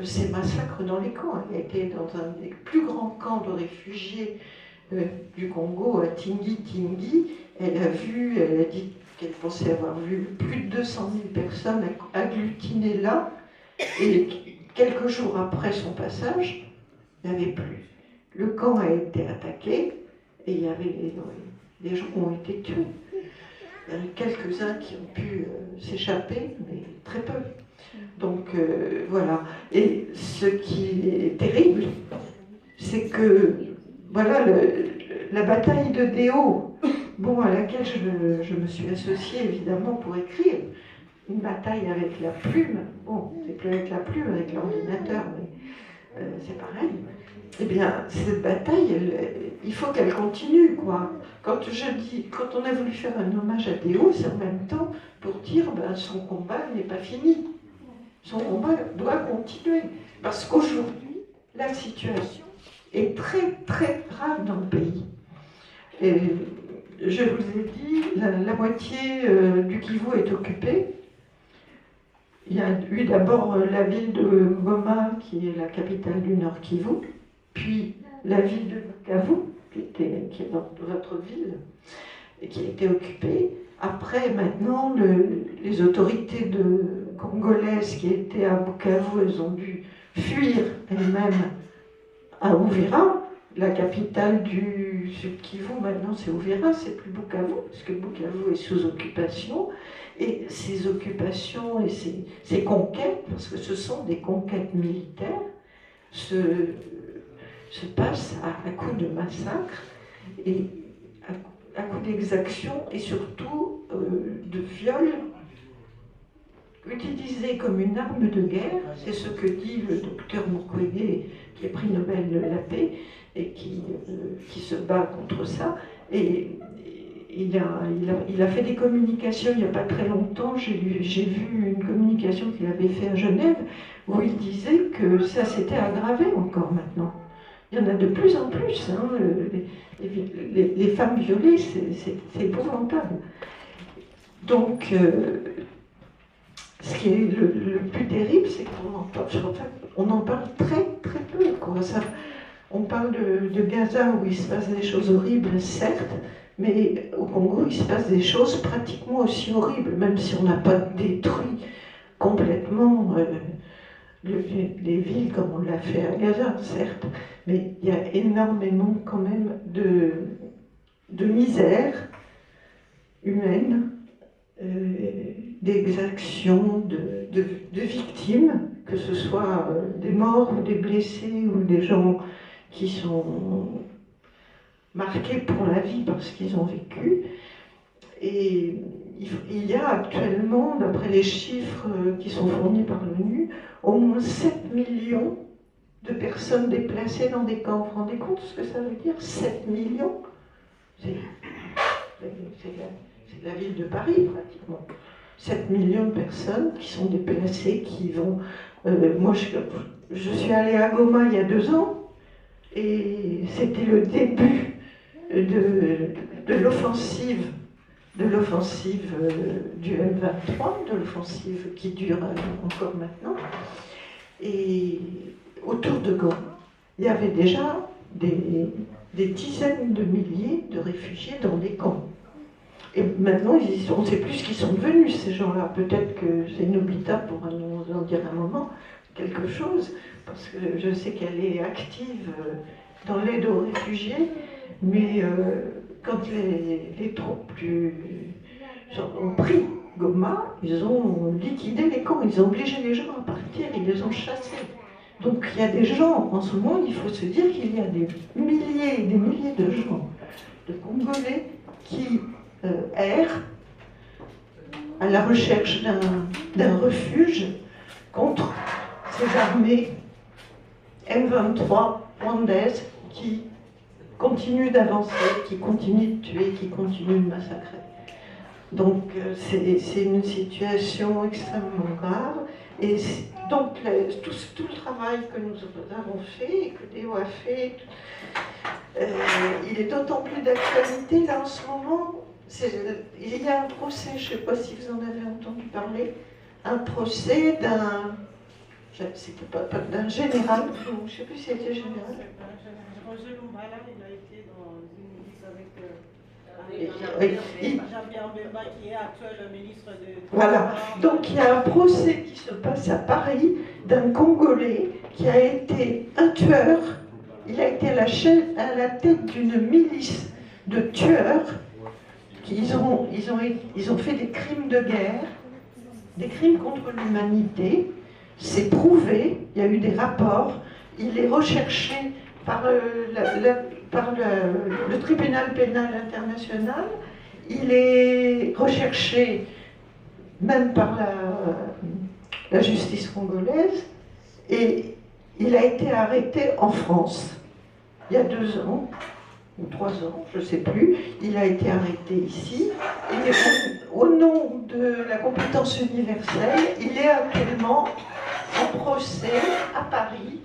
ces massacres dans les camps. Elle était dans un des plus grands camps de réfugiés du Congo, à Tingi. Elle a dit qu'elle pensait avoir vu plus de 200 000 personnes agglutinées là, et quelques jours après son passage, il n'y avait plus. Le camp a été attaqué, et il y avait des gens qui ont été tués. Il y en a quelques-uns qui ont pu s'échapper, mais très peu. Donc voilà. Et ce qui est terrible, c'est que voilà la bataille de Déo, à laquelle je me suis associée évidemment pour écrire, une bataille avec la plume. Bon, c'est plus avec la plume, avec l'ordinateur, mais c'est pareil. Eh bien, cette bataille, il faut qu'elle continue, quoi. Quand on a voulu faire un hommage à Déo, c'est en même temps pour dire son combat n'est pas fini. Son combat doit continuer. Parce qu'aujourd'hui, la situation est très, très grave dans le pays. Et je vous ai dit, la moitié du Kivu est occupée. Il y a eu d'abord la ville de Goma, qui est la capitale du Nord Kivu, puis la ville de Bukavu, qui est dans votre ville, et qui a été occupée. Après, maintenant, les autorités congolaises qui étaient à Bukavu, elles ont dû fuir elles-mêmes à Uvira, la capitale du Sud Kivu. Maintenant, c'est Uvira, c'est plus Bukavu, parce que Bukavu est sous occupation. Et ces occupations et ces conquêtes, parce que ce sont des conquêtes militaires, se passent à coups de massacres et à coups d'exactions et surtout de viols utilisés comme une arme de guerre. C'est ce que dit le docteur Mukwege, qui est prix Nobel de la paix et qui se bat contre ça. Et il a fait des communications il n'y a pas très longtemps. J'ai vu une communication qu'il avait faite à Genève où il disait que ça s'était aggravé encore maintenant. Il y en a de plus en plus. Hein, les femmes violées, c'est épouvantable. Donc, ce qui est le plus terrible, c'est qu'on en parle très très peu. Quoi. On parle de Gaza où il se passe des choses horribles, certes, mais au Congo, il se passe des choses pratiquement aussi horribles, même si on n'a pas détruit complètement les villes comme on l'a fait à Gaza, certes, mais il y a énormément quand même de misère humaine, d'exactions, de victimes, que ce soit des morts ou des blessés ou des gens qui sont marqués pour la vie parce qu'ils ont vécu. Et il y a actuellement, d'après les chiffres qui sont fournis par l'ONU, au moins 7 millions de personnes déplacées dans des camps. Vous vous rendez compte ce que ça veut dire? 7 millions? C'est la ville de Paris, pratiquement. 7 millions de personnes qui sont déplacées, qui vont... moi, je suis allée à Goma il y a 2 ans, et c'était le début de l'offensive du M23, de l'offensive qui dure encore maintenant. Et autour de Goma, il y avait déjà des dizaines de milliers de réfugiés dans des camps. Et maintenant, on ne sait plus ce qu'ils sont devenus, ces gens-là. Peut-être que Nobita pourra nous en dire un moment quelque chose, parce que je sais qu'elle est active dans l'aide aux réfugiés, mais quand les troupes ont pris Goma, ils ont liquidé les camps, ils ont obligé les gens à partir, ils les ont chassés. Donc il y a des gens, en ce moment, il faut se dire qu'il y a des milliers et des milliers de gens, de Congolais, qui errent à la recherche d'un refuge contre ces armées M23 rwandaises qui continuent d'avancer, qui continuent de tuer, qui continuent de massacrer. Donc c'est une situation extrêmement grave. Et donc tout le travail que nous avons fait, et que Déo a fait, il est d'autant plus d'actualité là en ce moment. Il y a un procès, je ne sais pas si vous en avez entendu parler, un procès d'un général, je ne sais plus si c'était général. Roger Lumbala, il a été dans une milice avec Jean-Pierre Bemba, qui est actuel ministre de... Voilà, donc il y a un procès qui se passe à Paris d'un Congolais qui a été un tueur. Il a été à la tête d'une milice de tueurs. Ils ont fait des crimes de guerre, des crimes contre l'humanité. C'est prouvé, il y a eu des rapports. Il est recherché par le tribunal pénal international. Il est recherché même par la justice congolaise. Et il a été arrêté en France il y a 2 ans. Ou 3 ans, je ne sais plus, il a été arrêté ici, et au nom de la compétence universelle, il est actuellement en procès à Paris,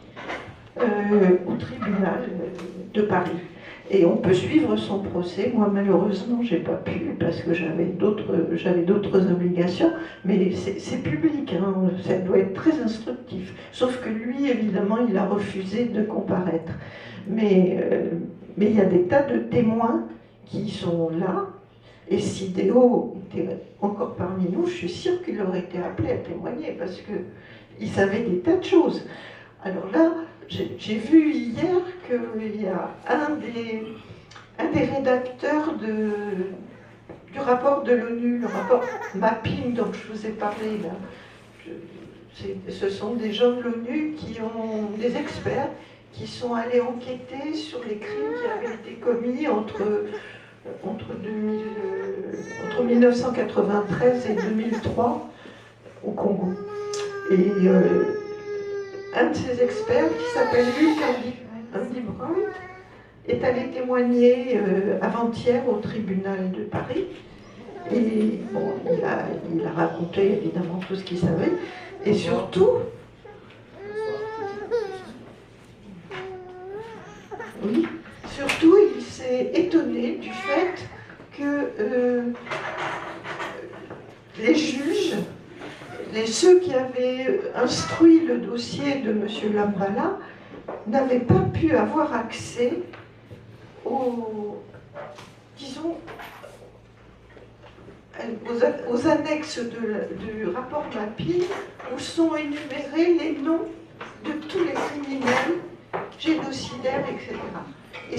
au tribunal de Paris. Et on peut suivre son procès. Moi, malheureusement, je n'ai pas pu, parce que j'avais d'autres obligations, mais c'est public, hein, ça doit être très instructif. Sauf que lui, évidemment, il a refusé de comparaître. Mais il y a des tas de témoins qui sont là, et si Déo était encore parmi nous, je suis sûre qu'il aurait été appelé à témoigner, parce qu'il savait des tas de choses. Alors là, j'ai vu hier qu'il y a un des rédacteurs du rapport de l'ONU, le rapport Mapping dont je vous ai parlé là. Ce sont des gens de l'ONU qui ont des experts qui sont allés enquêter sur les crimes qui avaient été commis entre 1993 et 2003 au Congo. Et un de ces experts, qui s'appelle Luc Andy-Brown, est allé témoigner avant-hier au tribunal de Paris. Et bon, il a raconté évidemment tout ce qu'il savait. Et surtout, il s'est étonné du fait que les juges, ceux qui avaient instruit le dossier de M. Lambrala, n'avaient pas pu avoir accès aux annexes du rapport Mapping où sont énumérés les noms de tous les criminels, génocidaires, etc. Et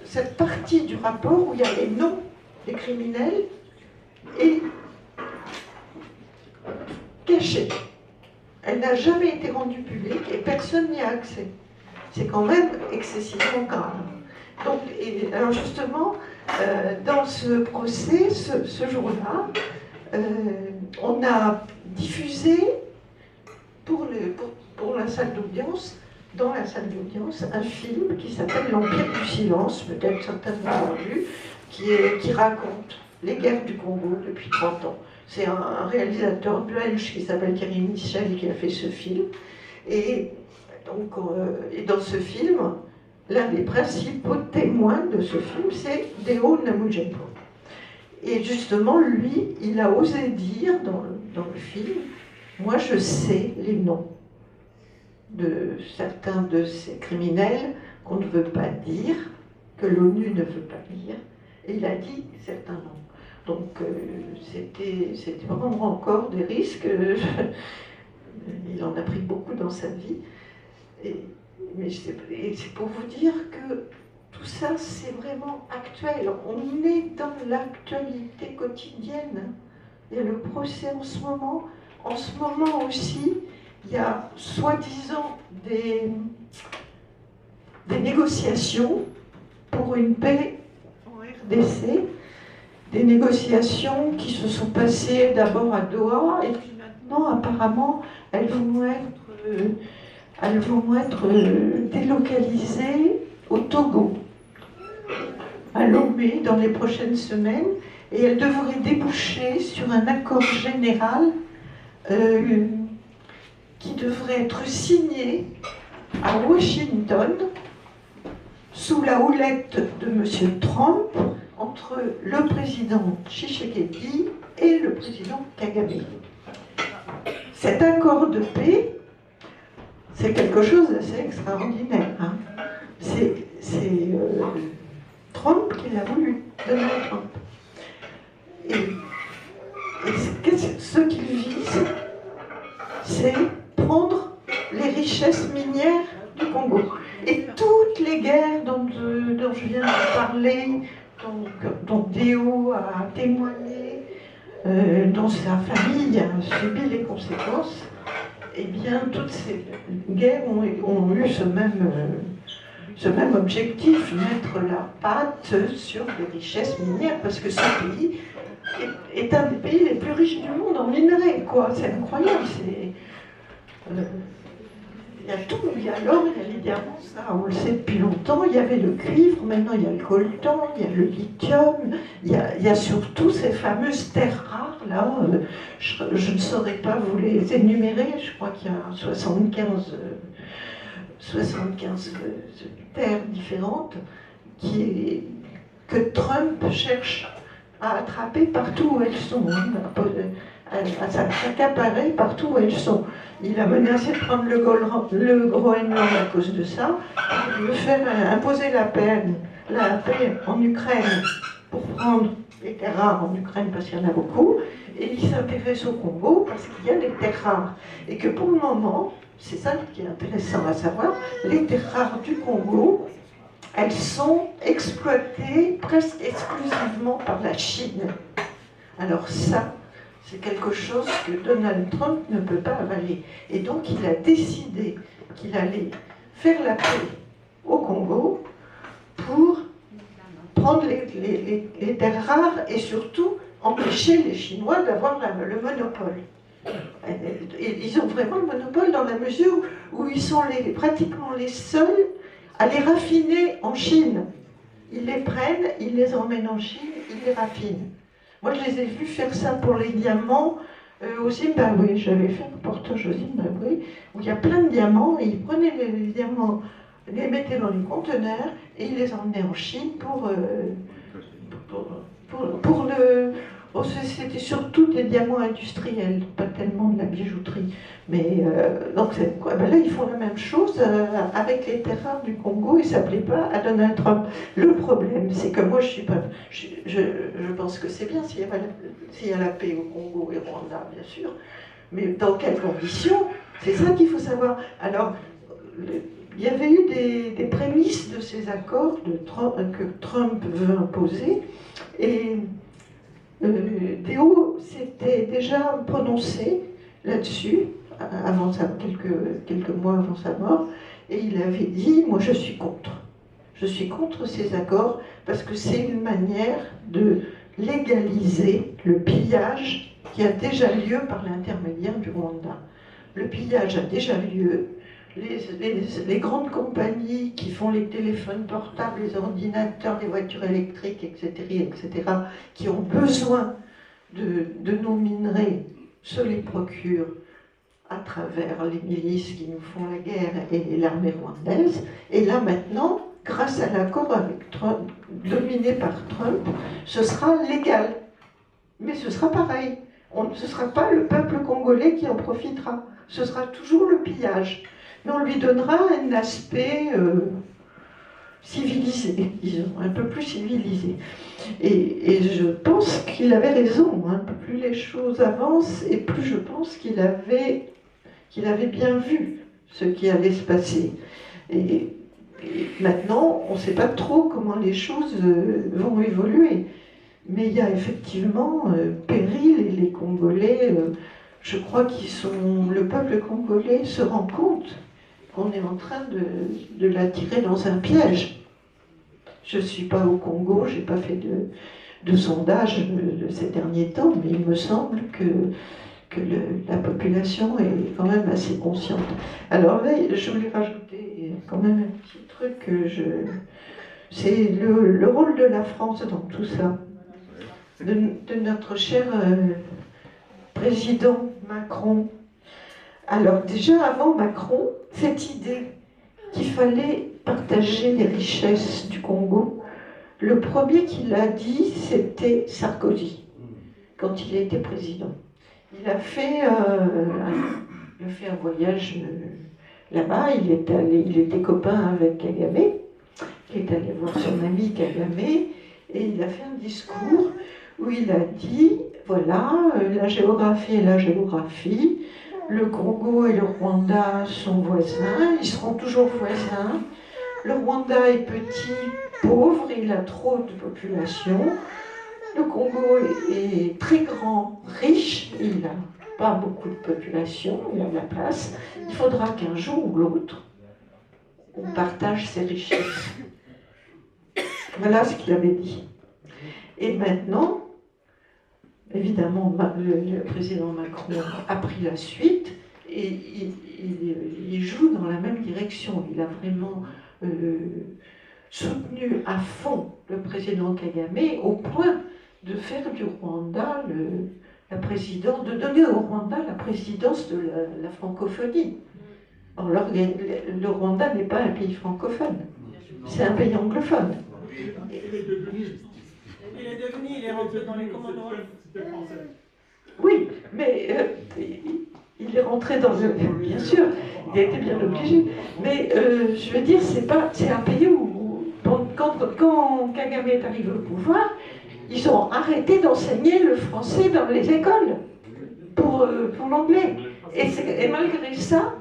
cette partie du rapport où il y a les noms des criminels est cachée. Elle n'a jamais été rendue publique et personne n'y a accès. C'est quand même excessivement grave. Donc, alors justement, dans ce procès, ce jour-là, on a diffusé pour la salle d'audience, dans la salle d'audience, un film qui s'appelle L'Empire du silence, peut-être certains l'ont vu, qui raconte les guerres du Congo depuis 30 ans. C'est un réalisateur belge qui s'appelle Thierry Michel qui a fait ce film. Et donc, dans ce film, l'un des principaux témoins de ce film, c'est Deo Namujimbo. Et justement, lui, il a osé dire dans le film, moi je sais les noms de certains de ces criminels qu'on ne veut pas dire, que l'ONU ne veut pas dire, et il a dit certains noms. Donc c'était vraiment encore des risques, il en a pris beaucoup dans sa vie, mais c'est pour vous dire que tout ça c'est vraiment actuel, on est dans l'actualité quotidienne. Il y a le procès en ce moment aussi, il y a soi-disant des négociations pour une paix en RDC, des négociations qui se sont passées d'abord à Doha et puis maintenant apparemment elles vont être délocalisées au Togo, à Lomé dans les prochaines semaines, et elles devraient déboucher sur un accord général qui devrait être signé à Washington sous la houlette de M. Trump entre le président Tshisekedi et le président Kagame. Cet accord de paix, c'est quelque chose d'assez extraordinaire. Hein. C'est Trump qui l'a voulu, Donald Trump. Et ce qu'il vise, c'est prendre les richesses minières du Congo. Et toutes les guerres dont je viens de parler, dont Déo a témoigné, dont sa famille a subi les conséquences, eh bien, toutes ces guerres ont eu ce même objectif, mettre la patte sur les richesses minières, parce que ce pays est un des pays les plus riches du monde en minerais, quoi. C'est incroyable. Il y a tout, il y a l'or, il y a les diamants, ça on le sait depuis longtemps, il y avait le cuivre, maintenant il y a le coltan, il y a le lithium, il y a surtout ces fameuses terres rares, là, je ne saurais pas vous les énumérer, je crois qu'il y a 75 terres différentes que Trump cherche à attraper partout où elles sont, à s'accaparer partout où elles sont. Il a menacé de prendre le Groenland à cause de ça. Il veut faire imposer la paix en Ukraine pour prendre les terres rares en Ukraine parce qu'il y en a beaucoup. Et il s'intéresse au Congo parce qu'il y a des terres rares. Et que pour le moment, c'est ça qui est intéressant à savoir, les terres rares du Congo, elles sont exploitées presque exclusivement par la Chine. Alors ça, c'est quelque chose que Donald Trump ne peut pas avaler. Et donc il a décidé qu'il allait faire la paix au Congo pour prendre les terres rares et surtout empêcher les Chinois d'avoir le monopole. Et ils ont vraiment le monopole dans la mesure où ils sont pratiquement les seuls à les raffiner en Chine. Ils les prennent, ils les emmènent en Chine, ils les raffinent. Moi, je les ai vus faire ça pour les diamants au Zimbabwe. J'avais fait un reportage au Zimbabwe où il y a plein de diamants et ils prenaient les diamants, les mettaient dans les conteneurs et ils les emmenaient en Chine pour le... Bon, c'était surtout des diamants industriels, pas tellement de la bijouterie. Mais donc ben là, ils font la même chose avec les terres rares du Congo et ça ne plaît pas à Donald Trump. Le problème, c'est que moi, je pense que c'est bien s'il y a la paix au Congo et au Rwanda, bien sûr. Mais dans quelles conditions? C'est ça qu'il faut savoir. Alors, il y avait eu des prémices de ces accords que Trump veut imposer. Et Théo s'était déjà prononcé là-dessus, quelques mois avant sa mort, et il avait dit « Moi, je suis contre. Je suis contre ces accords parce que c'est une manière de légaliser le pillage qui a déjà lieu par l'intermédiaire du Rwanda. Le pillage a déjà lieu. Les grandes compagnies qui font les téléphones portables, les ordinateurs, les voitures électriques, etc., qui ont besoin de nos minerais, se les procurent à travers les milices qui nous font la guerre et l'armée rwandaise. Et là maintenant, grâce à l'accord avec Trump, dominé par Trump, ce sera légal. Mais ce sera pareil. Ce ne sera pas le peuple congolais qui en profitera. Ce sera toujours le pillage. Mais on lui donnera un aspect civilisé, disons, un peu plus civilisé. Et je pense qu'il avait raison, hein. Plus les choses avancent, et plus je pense qu'il avait bien vu ce qui allait se passer. Et maintenant, on ne sait pas trop comment les choses vont évoluer. Mais il y a effectivement péril, et les Congolais, je crois le peuple congolais se rend compte qu'on est en train de l'attirer dans un piège. Je ne suis pas au Congo, je n'ai pas fait de sondage de ces derniers temps, mais il me semble que la population est quand même assez consciente. Alors là, je voulais rajouter quand même un petit truc, c'est le rôle de la France dans tout ça, de notre cher président Macron. Alors déjà avant Macron, cette idée qu'il fallait partager les richesses du Congo, le premier qui l'a dit, c'était Sarkozy, quand il était président. Il a fait un voyage là-bas, il était copain avec Kagame, il est allé voir son ami Kagame, et il a fait un discours où il a dit, voilà, la géographie est la géographie, le Congo et le Rwanda sont voisins, ils seront toujours voisins. Le Rwanda est petit, pauvre, il a trop de population. Le Congo est très grand, riche, il n'a pas beaucoup de population, il a de la place. Il faudra qu'un jour ou l'autre, on partage ses richesses. Voilà ce qu'il avait dit. Et maintenant, évidemment, le président Macron a pris la suite et il joue dans la même direction. Il a vraiment soutenu à fond le président Kagame au point de faire du Rwanda de donner au Rwanda la présidence de la francophonie. Alors, le Rwanda n'est pas un pays francophone, c'est un pays anglophone. Il est rentré dans les Commonwealth. Oui, mais il est rentré dans le... Bien sûr, il a été bien obligé. Mais je veux dire, c'est un pays où, quand Kagame est arrivé au pouvoir, ils ont arrêté d'enseigner le français dans les écoles pour l'anglais. Et malgré ça,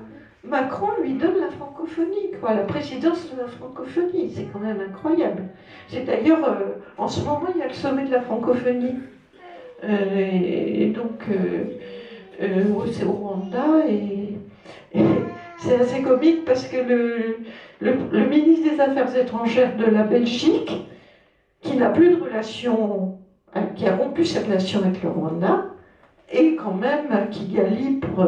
Macron lui donne la francophonie, quoi, la présidence de la francophonie. C'est quand même incroyable. C'est d'ailleurs, en ce moment, il y a le sommet de la francophonie. Et donc, c'est au Rwanda, et c'est assez comique parce que le ministre des Affaires étrangères de la Belgique, qui n'a plus de relation, qui a rompu ses relations avec le Rwanda, et quand même Kigali pour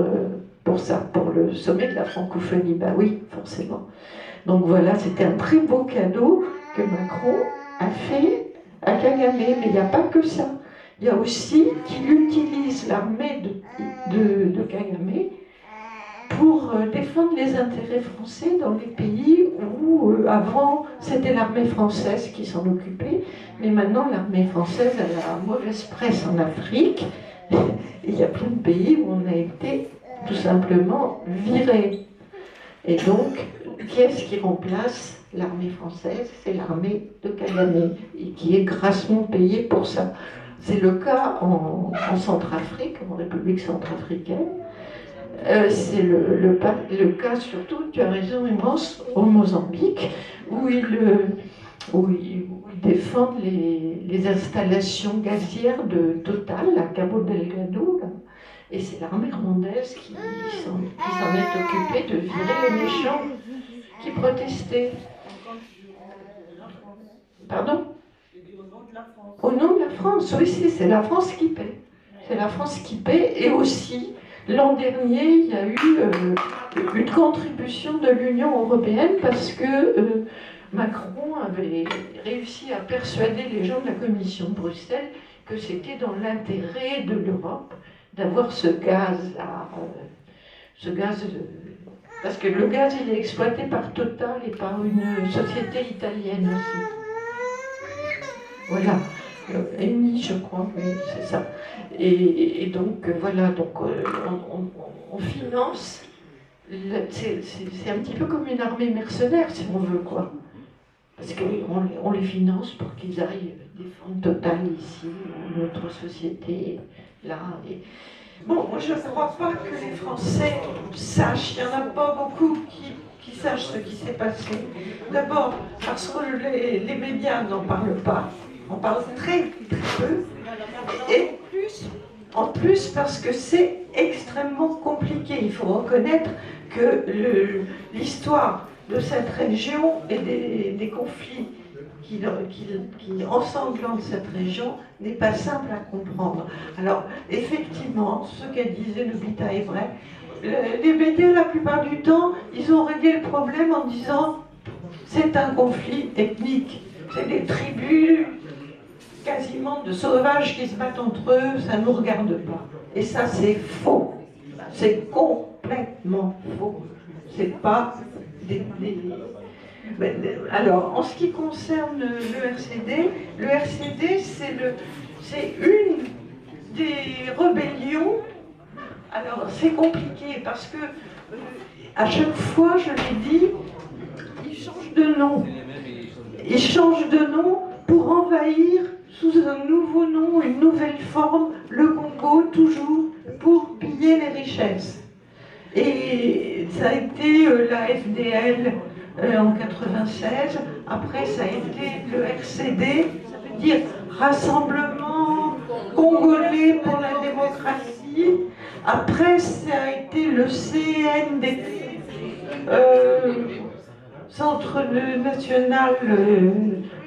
le sommet de la francophonie. Ben oui, forcément. Donc voilà, c'était un très beau cadeau que Macron a fait à Kagame. Mais il n'y a pas que ça. Il y a aussi qu'il utilise l'armée de Kagame pour défendre les intérêts français dans les pays où avant c'était l'armée française qui s'en occupait, mais maintenant l'armée française a la mauvaise presse en Afrique. Il y a plein de pays où on a été tout simplement viré. Et donc, qui est-ce qui remplace l'armée française? C'est l'armée de Kagame, et qui est grassement payée pour ça. C'est le cas en Centrafrique, en République centrafricaine. C'est le cas surtout, tu as raison, immense, au Mozambique, où ils défendent les installations gazières de Total, à Cabo Delgado, là. Et c'est l'armée rwandaise qui s'en est occupée de virer les méchants qui protestaient. Pardon? Au nom de la France, oui, c'est la France qui paie. C'est la France qui paie, et aussi, l'an dernier, il y a eu une contribution de l'Union européenne parce que Macron avait réussi à persuader les gens de la Commission de Bruxelles que c'était dans l'intérêt de l'Europe d'avoir ce gaz-là, parce que le gaz, il est exploité par Total et par une société italienne aussi. Voilà, Eni, je crois, oui, c'est ça. Et donc, voilà, donc, on finance, c'est un petit peu comme une armée mercenaire, si on veut, quoi. Parce qu'on les finance pour qu'ils aillent défendre Total ici, notre société, là. Et... Bon, moi je ne crois pas que les Français sachent, il n'y en a pas beaucoup qui sachent ce qui s'est passé. D'abord parce que les médias n'en parlent pas, on parle très très peu, et en plus parce que c'est extrêmement compliqué. Il faut reconnaître que l'histoire de cette région et des conflits qui ensanglantent cette région n'est pas simple à comprendre. Alors, effectivement, ce qu'a disait Nobita est vrai. Les médias, la plupart du temps, ils ont réglé le problème en disant c'est un conflit ethnique. C'est des tribus quasiment de sauvages qui se battent entre eux, ça ne nous regarde pas. Et ça, c'est faux. C'est complètement faux. C'est pas Alors, en ce qui concerne le RCD, c'est une des rébellions. Alors, c'est compliqué parce que à chaque fois, je l'ai dit, ils changent de nom. Ils changent de nom pour envahir sous un nouveau nom, une nouvelle forme, le Congo, toujours pour piller les richesses. Et ça a été la FDL en 96, après ça a été le RCD, ça veut dire Rassemblement Congolais pour la démocratie, après ça a été le CNDP, Centre national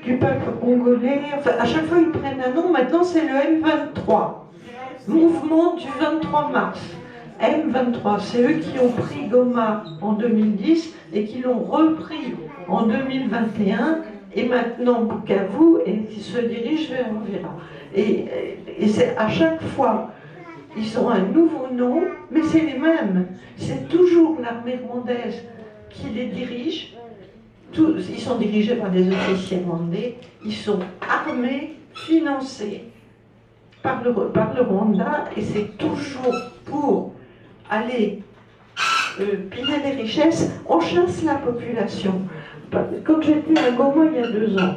du peuple congolais, enfin à chaque fois ils prennent un nom, maintenant c'est le M23, Mouvement du 23 mars. M23, c'est eux qui ont pris Goma en 2010 et qui l'ont repris en 2021 et maintenant Bukavu et qui se dirigent vers Uvira. Et c'est à chaque fois, ils ont un nouveau nom, mais c'est les mêmes. C'est toujours l'armée rwandaise qui les dirige. Ils sont dirigés par des officiers rwandais. Ils sont armés, financés par le Rwanda et c'est toujours pour aller piller les richesses, on chasse la population. Quand j'étais à Goma il y a 2 ans,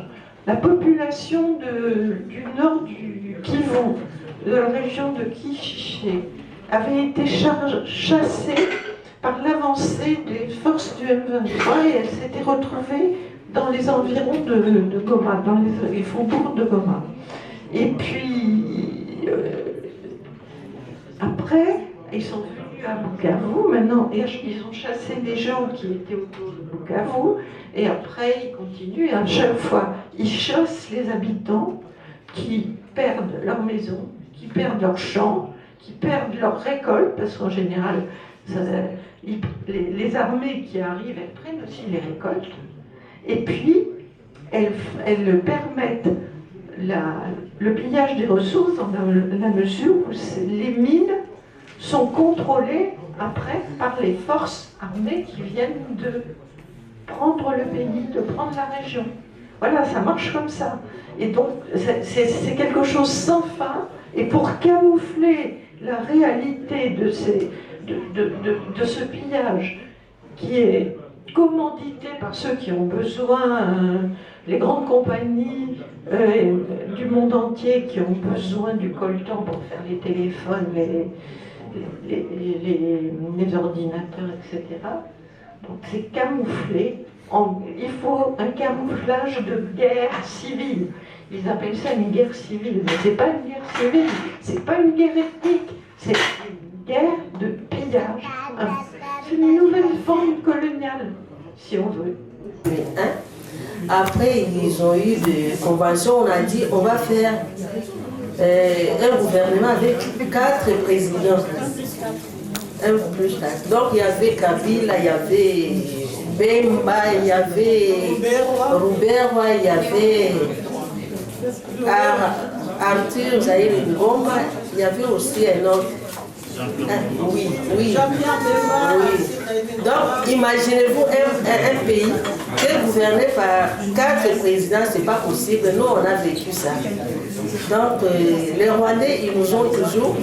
la population du nord du Kivu, de la région de Kishiché, avait été chassée par l'avancée des forces du M23 et elle s'était retrouvée dans les environs de Goma, dans les faubourgs de Goma. Et puis, après, ils sont venus à Bukavu, maintenant, et ils ont chassé les gens qui étaient autour de Bukavu, et après, ils continuent, et à chaque fois, ils chassent les habitants qui perdent leur maison, qui perdent leurs champs, qui perdent leurs récoltes, parce qu'en général, les armées qui arrivent, elles prennent aussi les récoltes, et puis elles permettent le pillage des ressources dans la mesure où les mines sont contrôlées après par les forces armées qui viennent de prendre le pays, de prendre la région. Voilà, ça marche comme ça. Et donc, c'est quelque chose sans fin, et pour camoufler la réalité de ce pillage qui est commandité par ceux qui ont besoin, les grandes compagnies du monde entier qui ont besoin du coltan pour faire les téléphones, les ordinateurs, etc. Donc c'est camouflé. Il faut un camouflage de guerre civile. Ils appellent ça une guerre civile, mais c'est pas une guerre civile, c'est pas une guerre ethnique, c'est une guerre de pillage. C'est une nouvelle forme coloniale, si on veut. Après, ils ont eu des conventions, on a dit on va faire un gouvernement avec 4 présidents. 1 plus 4. Donc il y avait Kabila, il y avait Bemba, il y avait Ruberwa, il y avait Arthur Zahir Ngoma, il y avait aussi un autre. Oui. Donc, imaginez-vous un pays qui est gouverné par 4 présidents, c'est pas possible. Nous, on a vécu ça. Donc, les Rwandais, ils nous ont toujours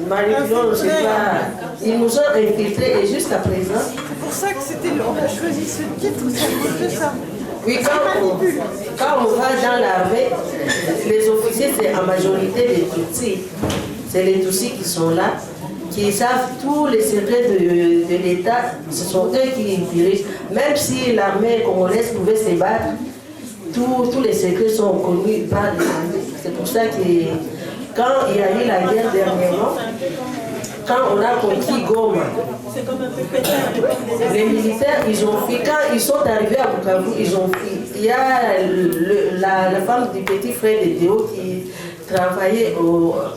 manipulés, je sais pas, ils nous ont infiltrés et jusqu'à présent. C'est pour ça que on a choisi ce titre, c'est à cause de ça. Oui, quand on va dans l'armée, les officiers, c'est en majorité des Tutsis. C'est les Tutsis qui sont là, qui savent tous les secrets de l'État. Ce sont eux qui dirigent. Même si l'armée congolaise pouvait se battre, tous les secrets sont connus par les armées. C'est pour ça que quand il y a eu la guerre dernièrement, quand on a conquis Goma, les militaires, ils ont fui. Quand ils sont arrivés à Bukavu, ils ont fui. Il y a la femme du petit frère de Théo qui travaillait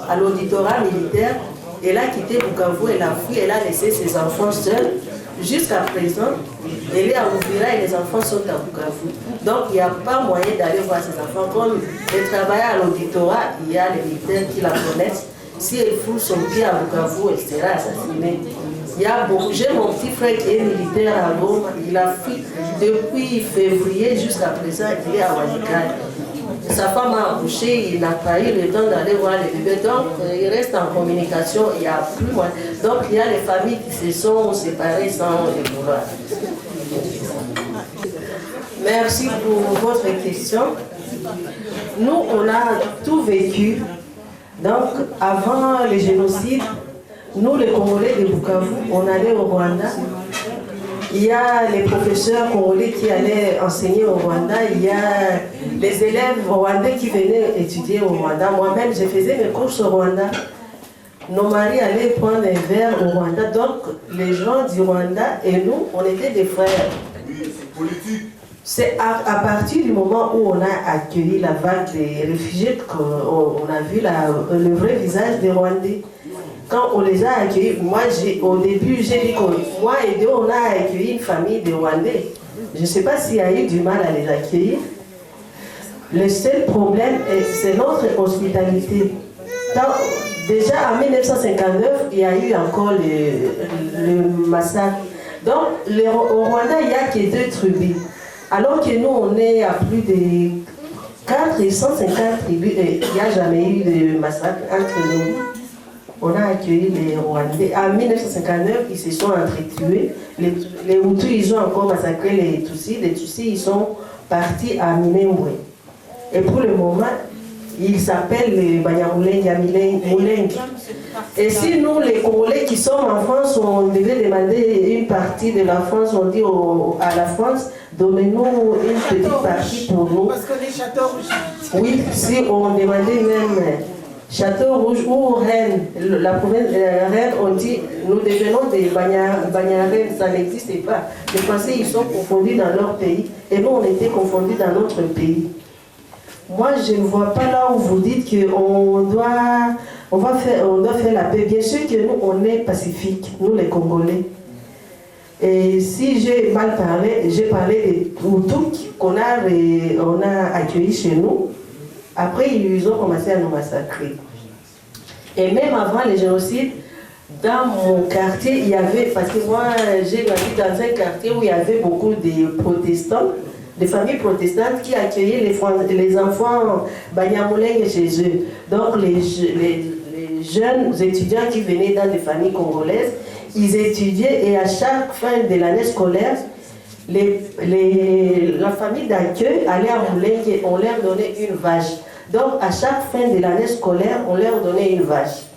à l'auditorat militaire. Elle a quitté Bukavu, elle a fui, elle a laissé ses enfants seuls. Jusqu'à présent, elle est à Ouvira et les enfants sont à Bukavu. Donc il n'y a pas moyen d'aller voir ses enfants. Comme elle travaille à l'auditorat, il y a les militaires qui la connaissent. Si elle fout son pied à Bukavu, elle sera assassinée. Il y a beaucoup. J'ai mon petit frère qui est militaire à Goma. Il a fui depuis février jusqu'à présent, il est à Walikale. Sa femme a accouché, il n'a pas eu le temps d'aller voir les bébés. Donc il reste en communication, il n'y a plus moins. Donc il y a les familles qui se sont séparées sans le vouloir. Merci pour votre question. Nous, on a tout vécu. Donc, avant le génocide, nous, les Congolais de Bukavu, on allait au Rwanda. Il y a les professeurs congolais qui allaient enseigner au Rwanda. Il y a les élèves rwandais qui venaient étudier au Rwanda. Moi-même, je faisais mes courses au Rwanda. Nos maris allaient prendre un verre au Rwanda. Donc, les gens du Rwanda et nous, on était des frères. Oui, c'est politique. C'est à partir du moment où on a accueilli la vague des réfugiés qu'on a vu le vrai visage des Rwandais. Quand on les a accueillis, au début, j'ai dit que moi et Dieu, on a accueilli une famille de Rwandais. Je ne sais pas s'il y a eu du mal à les accueillir. Le seul problème, c'est notre hospitalité. Déjà en 1959, il y a eu encore le massacre. Donc, au Rwanda, il n'y a que 2 tribus. Alors que nous, on est à plus de 450 tribus, et il n'y a jamais eu de massacre entre nous. On a accueilli les Rwandais. En 1959, ils se sont entretués. Les Hutus, ils ont encore massacré les Tutsis. Les Tutsis, ils sont partis à Minembwe. Et pour le moment, ils s'appellent les Banyamulenge. Et si nous, les Congolais qui sommes en France, on devait demander une partie de la France, on dit à la France, donnez-nous une petite partie pour nous. Parce que les châteaux rouges. Oui, si on demandait même Château Rouge ou Rennes, la province Rennes, on dit, nous devenons des Banyarènes, ça n'existait pas. Les Français, ils sont confondus dans leur pays, et nous, on était confondus dans notre pays. Moi, je ne vois pas là où vous dites qu'on doit faire la paix. Bien sûr que nous, on est pacifiques, nous les Congolais. Et si j'ai mal parlé, j'ai parlé des Hutus qu'on a accueillis chez nous. Après, ils ont commencé à nous massacrer. Et même avant les génocides, dans mon quartier, il y avait, parce que moi, j'ai grandi dans un quartier où il y avait beaucoup de protestants, des familles protestantes qui accueillaient les enfants Banyamulenge chez eux. Donc les jeunes étudiants qui venaient dans des familles congolaises, ils étudiaient et à chaque fin de l'année scolaire, la famille d'accueil allait à Mulenge et on leur donnait une vache. Donc à chaque fin de l'année scolaire, on leur donnait une vache.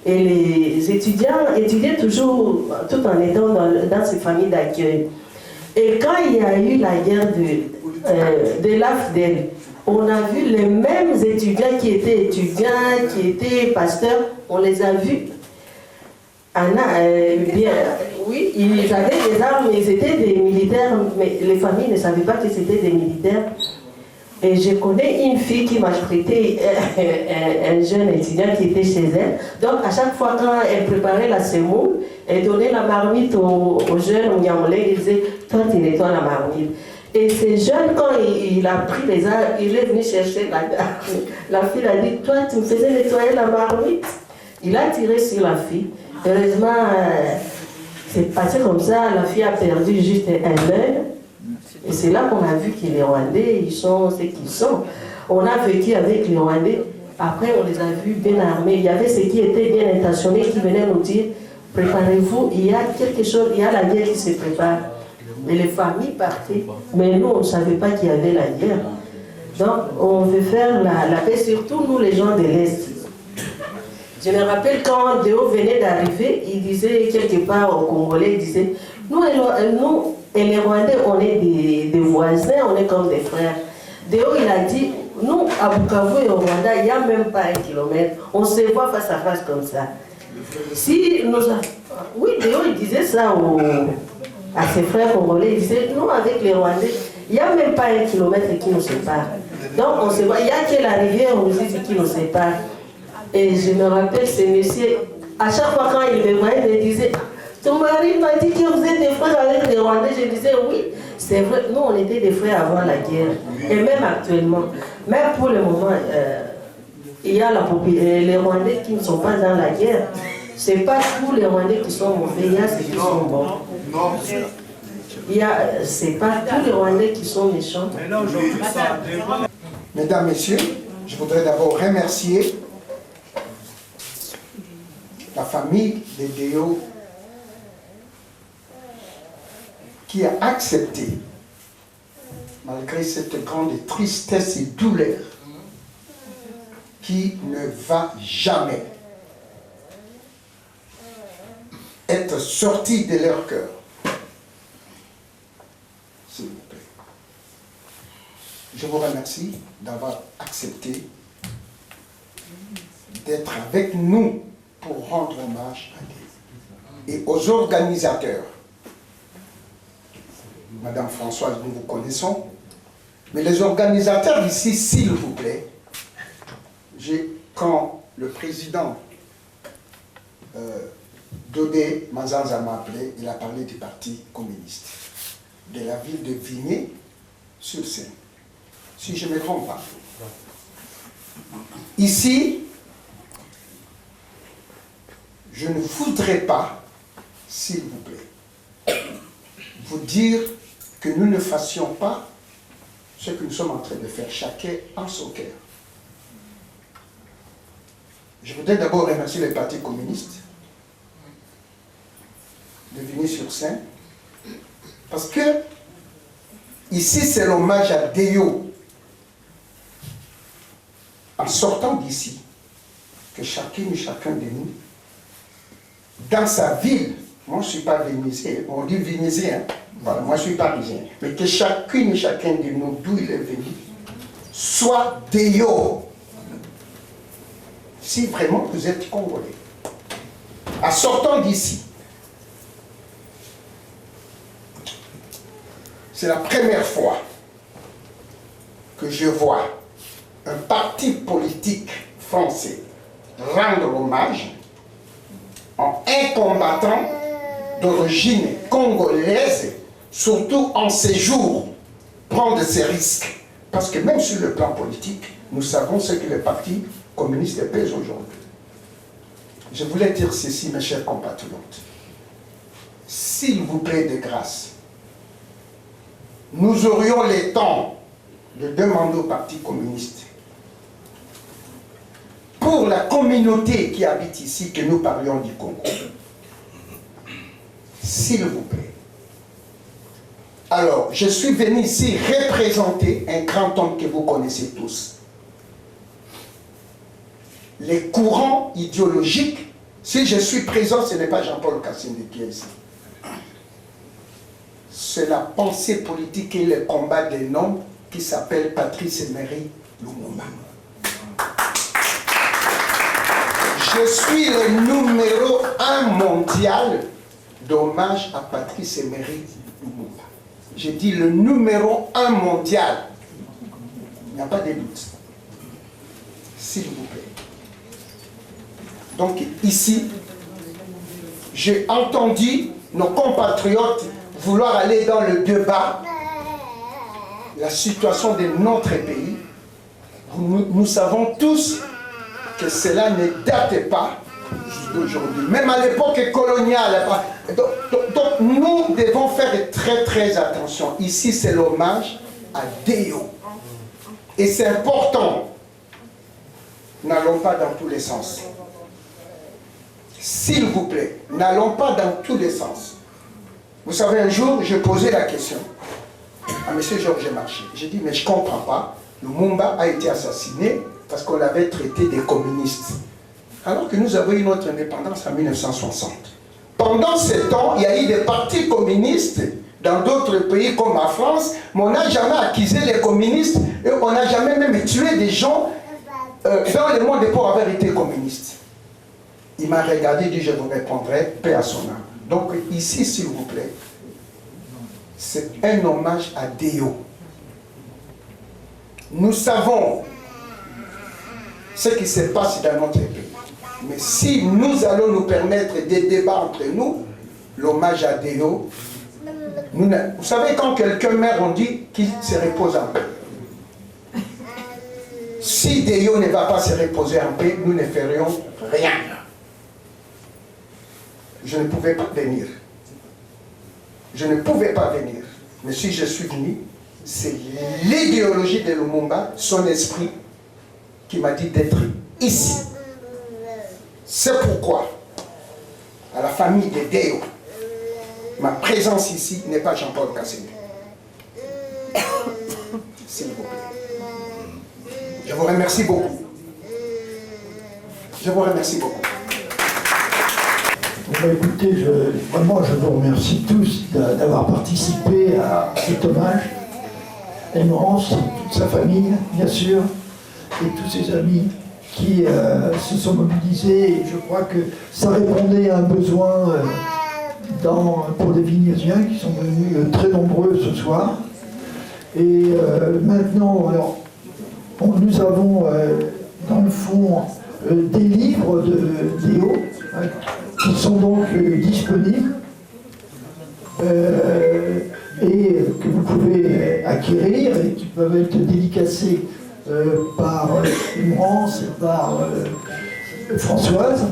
Et les étudiants étudiaient toujours tout en étant dans ces familles d'accueil. Et quand il y a eu la guerre de l'AFDEL, on a vu les mêmes étudiants, qui étaient pasteurs, on les a vus. Oui, ils avaient des armes, ils étaient des militaires, mais les familles ne savaient pas que c'était des militaires. Et je connais une fille qui m'a prêté un jeune étudiant qui était chez elle. Donc à chaque fois quand elle préparait la semoule, elle donnait la marmite au jeune Nyamolais, il disait « toi tu nettoies la marmite ». Et ce jeune, quand il a pris les armes, il est venu chercher la fille a dit « toi tu me faisais nettoyer la marmite ». Il a tiré sur la fille. Heureusement, c'est passé comme ça, la fille a perdu juste un œil. Et c'est là qu'on a vu que les Rwandais, ils sont ce qu'ils sont. On a vécu avec les Rwandais, après on les a vus bien armés. Il y avait ceux qui étaient bien intentionnés, qui venaient nous dire, préparez-vous, il y a quelque chose, il y a la guerre qui se prépare. Et les familles partaient, mais nous on ne savait pas qu'il y avait la guerre. Donc on veut faire la paix, surtout nous les gens de l'Est. Je me rappelle quand Déo venait d'arriver, il disait quelque part aux Congolais, il disait, nous et les Rwandais, on est des voisins, on est comme des frères. Déo, il a dit, nous, à Bukavu et au Rwanda, il n'y a même pas 1 kilomètre. On se voit face à face comme ça. Si nous... Oui, Déo, il disait ça à ses frères congolais. Il disait, nous, avec les Rwandais, il n'y a même pas 1 kilomètre qui nous sépare. Donc, on se voit. Il n'y a que la rivière aussi qui nous sépare. Et je me rappelle, ce monsieur, à chaque fois quand il me voyait, il me disait, ton mari m'a dit que vous êtes des frères avec les Rwandais. Je disais oui, c'est vrai. Nous, on était des frères avant la guerre. Et même actuellement. Même pour le moment, il y a les Rwandais qui ne sont pas dans la guerre. Ce n'est pas tous les Rwandais qui sont mauvais, il y a ceux qui sont bons. Non. Ce n'est pas tous les Rwandais qui sont méchants. Mesdames, Messieurs, je voudrais d'abord remercier la famille de Déo qui a accepté, malgré cette grande tristesse et douleur, qui ne va jamais être sortie de leur cœur. S'il vous plaît. Je vous remercie d'avoir accepté d'être avec nous pour rendre hommage à Dieu. Et aux organisateurs, Madame Françoise, nous vous connaissons, mais les organisateurs ici, s'il vous plaît, quand le président Dodé Manzanza m'a appelé, il a parlé du Parti communiste, de la ville de Vigny-sur-Seine, si je ne me trompe pas. Ici, je ne voudrais pas, s'il vous plaît, vous dire que nous ne fassions pas ce que nous sommes en train de faire, chacun en son cœur. Je voudrais d'abord remercier le Parti communiste de Vigny-sur-Seine, parce que ici c'est l'hommage à Déo, en sortant d'ici, que chacune et chacun de nous dans sa ville, moi je ne suis pas vénitien, on dit vénitien, voilà, moi je suis parisien, mais que chacune et chacun de nous, d'où il est venu, soit Déo. Si vraiment vous êtes Congolais, en sortant d'ici, c'est la première fois que je vois un parti politique français rendre hommage en un combattant d'origine congolaise, surtout en ces jours, prendre ces risques. Parce que même sur le plan politique, nous savons ce que le parti communiste pèse aujourd'hui. Je voulais dire ceci, mes chers compatriotes. S'il vous plaît, de grâce, nous aurions le temps de demander au Parti communiste, pour la communauté qui habite ici, que nous parlions du Congo, s'il vous plaît. Alors, je suis venu ici représenter un grand homme que vous connaissez tous. Les courants idéologiques, si je suis présent, ce n'est pas Jean-Paul Kassindi qui est ici. C'est la pensée politique et le combat d'un homme qui s'appelle Patrice Emery Lumumba. Je suis le numéro 1 mondial d'hommage à Patrice Emery Lumumba. J'ai dit le numéro 1 mondial. Il n'y a pas de doute. S'il vous plaît. Donc ici, j'ai entendu nos compatriotes vouloir aller dans le débat, la situation de notre pays. Nous savons tous que cela ne date pas d'aujourd'hui. Même à l'époque coloniale. Donc nous devons faire très très attention. Ici c'est l'hommage à Déo. Et c'est important. N'allons pas dans tous les sens. S'il vous plaît, n'allons pas dans tous les sens. Vous savez, un jour, je posais la question à M. Georges Marchais. J'ai dit, mais je ne comprends pas. Lumumba a été assassiné parce qu'on l'avait traité des communistes. Alors que nous avons eu notre indépendance en 1960. Pendant ce temps, il y a eu des partis communistes dans d'autres pays comme la France, mais on n'a jamais accusé les communistes et on n'a jamais même tué des gens dans le monde pour avoir été communistes. Il m'a regardé et dit, je vous répondrai, paix à son âme. Donc ici, s'il vous plaît, c'est un hommage à Déo. Nous savons ce qui se passe dans notre pays. Mais si nous allons nous permettre des débats entre nous, l'hommage à Déo, vous savez, quand quelqu'un meurt, on dit qu'il se repose en paix. Si Déo ne va pas se reposer en paix, nous ne ferions rien. Je ne pouvais pas venir. Je ne pouvais pas venir. Mais si je suis venu, c'est l'idéologie de Lumumba, son esprit, qui m'a dit d'être ici. C'est pourquoi, à la famille de Déo, ma présence ici n'est pas Jean-Paul Kassindi. S'il vous plaît. Je vous remercie beaucoup. Je vous remercie beaucoup. Bon, écoutez, vraiment, je vous remercie tous d'avoir participé à cet hommage. Immense, toute sa famille, bien sûr, et tous ses amis qui se sont mobilisés. Et je crois que ça répondait à un besoin pour les Vignésiens qui sont venus très nombreux ce soir. Et maintenant, alors, nous avons dans le fond des livres de Déo qui sont donc disponibles et que vous pouvez acquérir et qui peuvent être dédicacés par Imrance et par Françoise.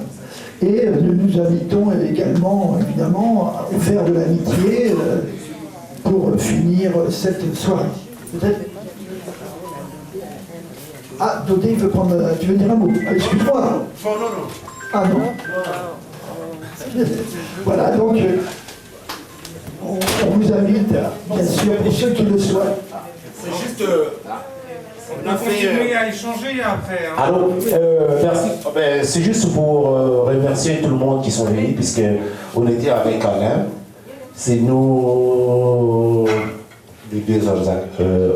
Et nous nous invitons également, évidemment, à faire de l'amitié pour finir cette soirée. Peut-être. Ah, Dodé, il veut prendre. Tu veux dire un mot? Ah, excuse-moi. Non. Ah non. Voilà, donc on vous invite, bien sûr, pour ceux qui le souhaitent. C'est juste, on On a continué à échanger après. Hein. Alors, merci. C'est juste pour remercier tout le monde qui sont venus, puisque on était avec Alain. C'est nous, les deux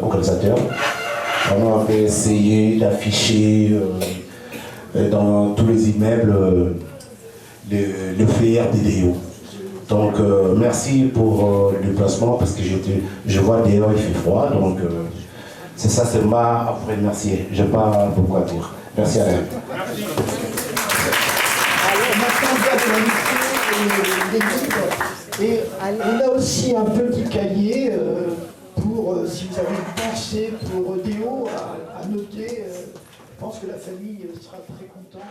organisateurs. On a essayé d'afficher dans tous les immeubles le flair d'Idéo. Donc, merci pour le déplacement, parce que je vois dehors, il fait froid. Donc, c'est ça seulement à vous remercier. Je n'ai pas beaucoup à dire. Merci Alain. Merci. Alors maintenant, on va de la mission des livres. Et on a aussi un petit cahier pour, si vous avez une pensée pour Déo, à noter. Je pense que la famille sera très contente.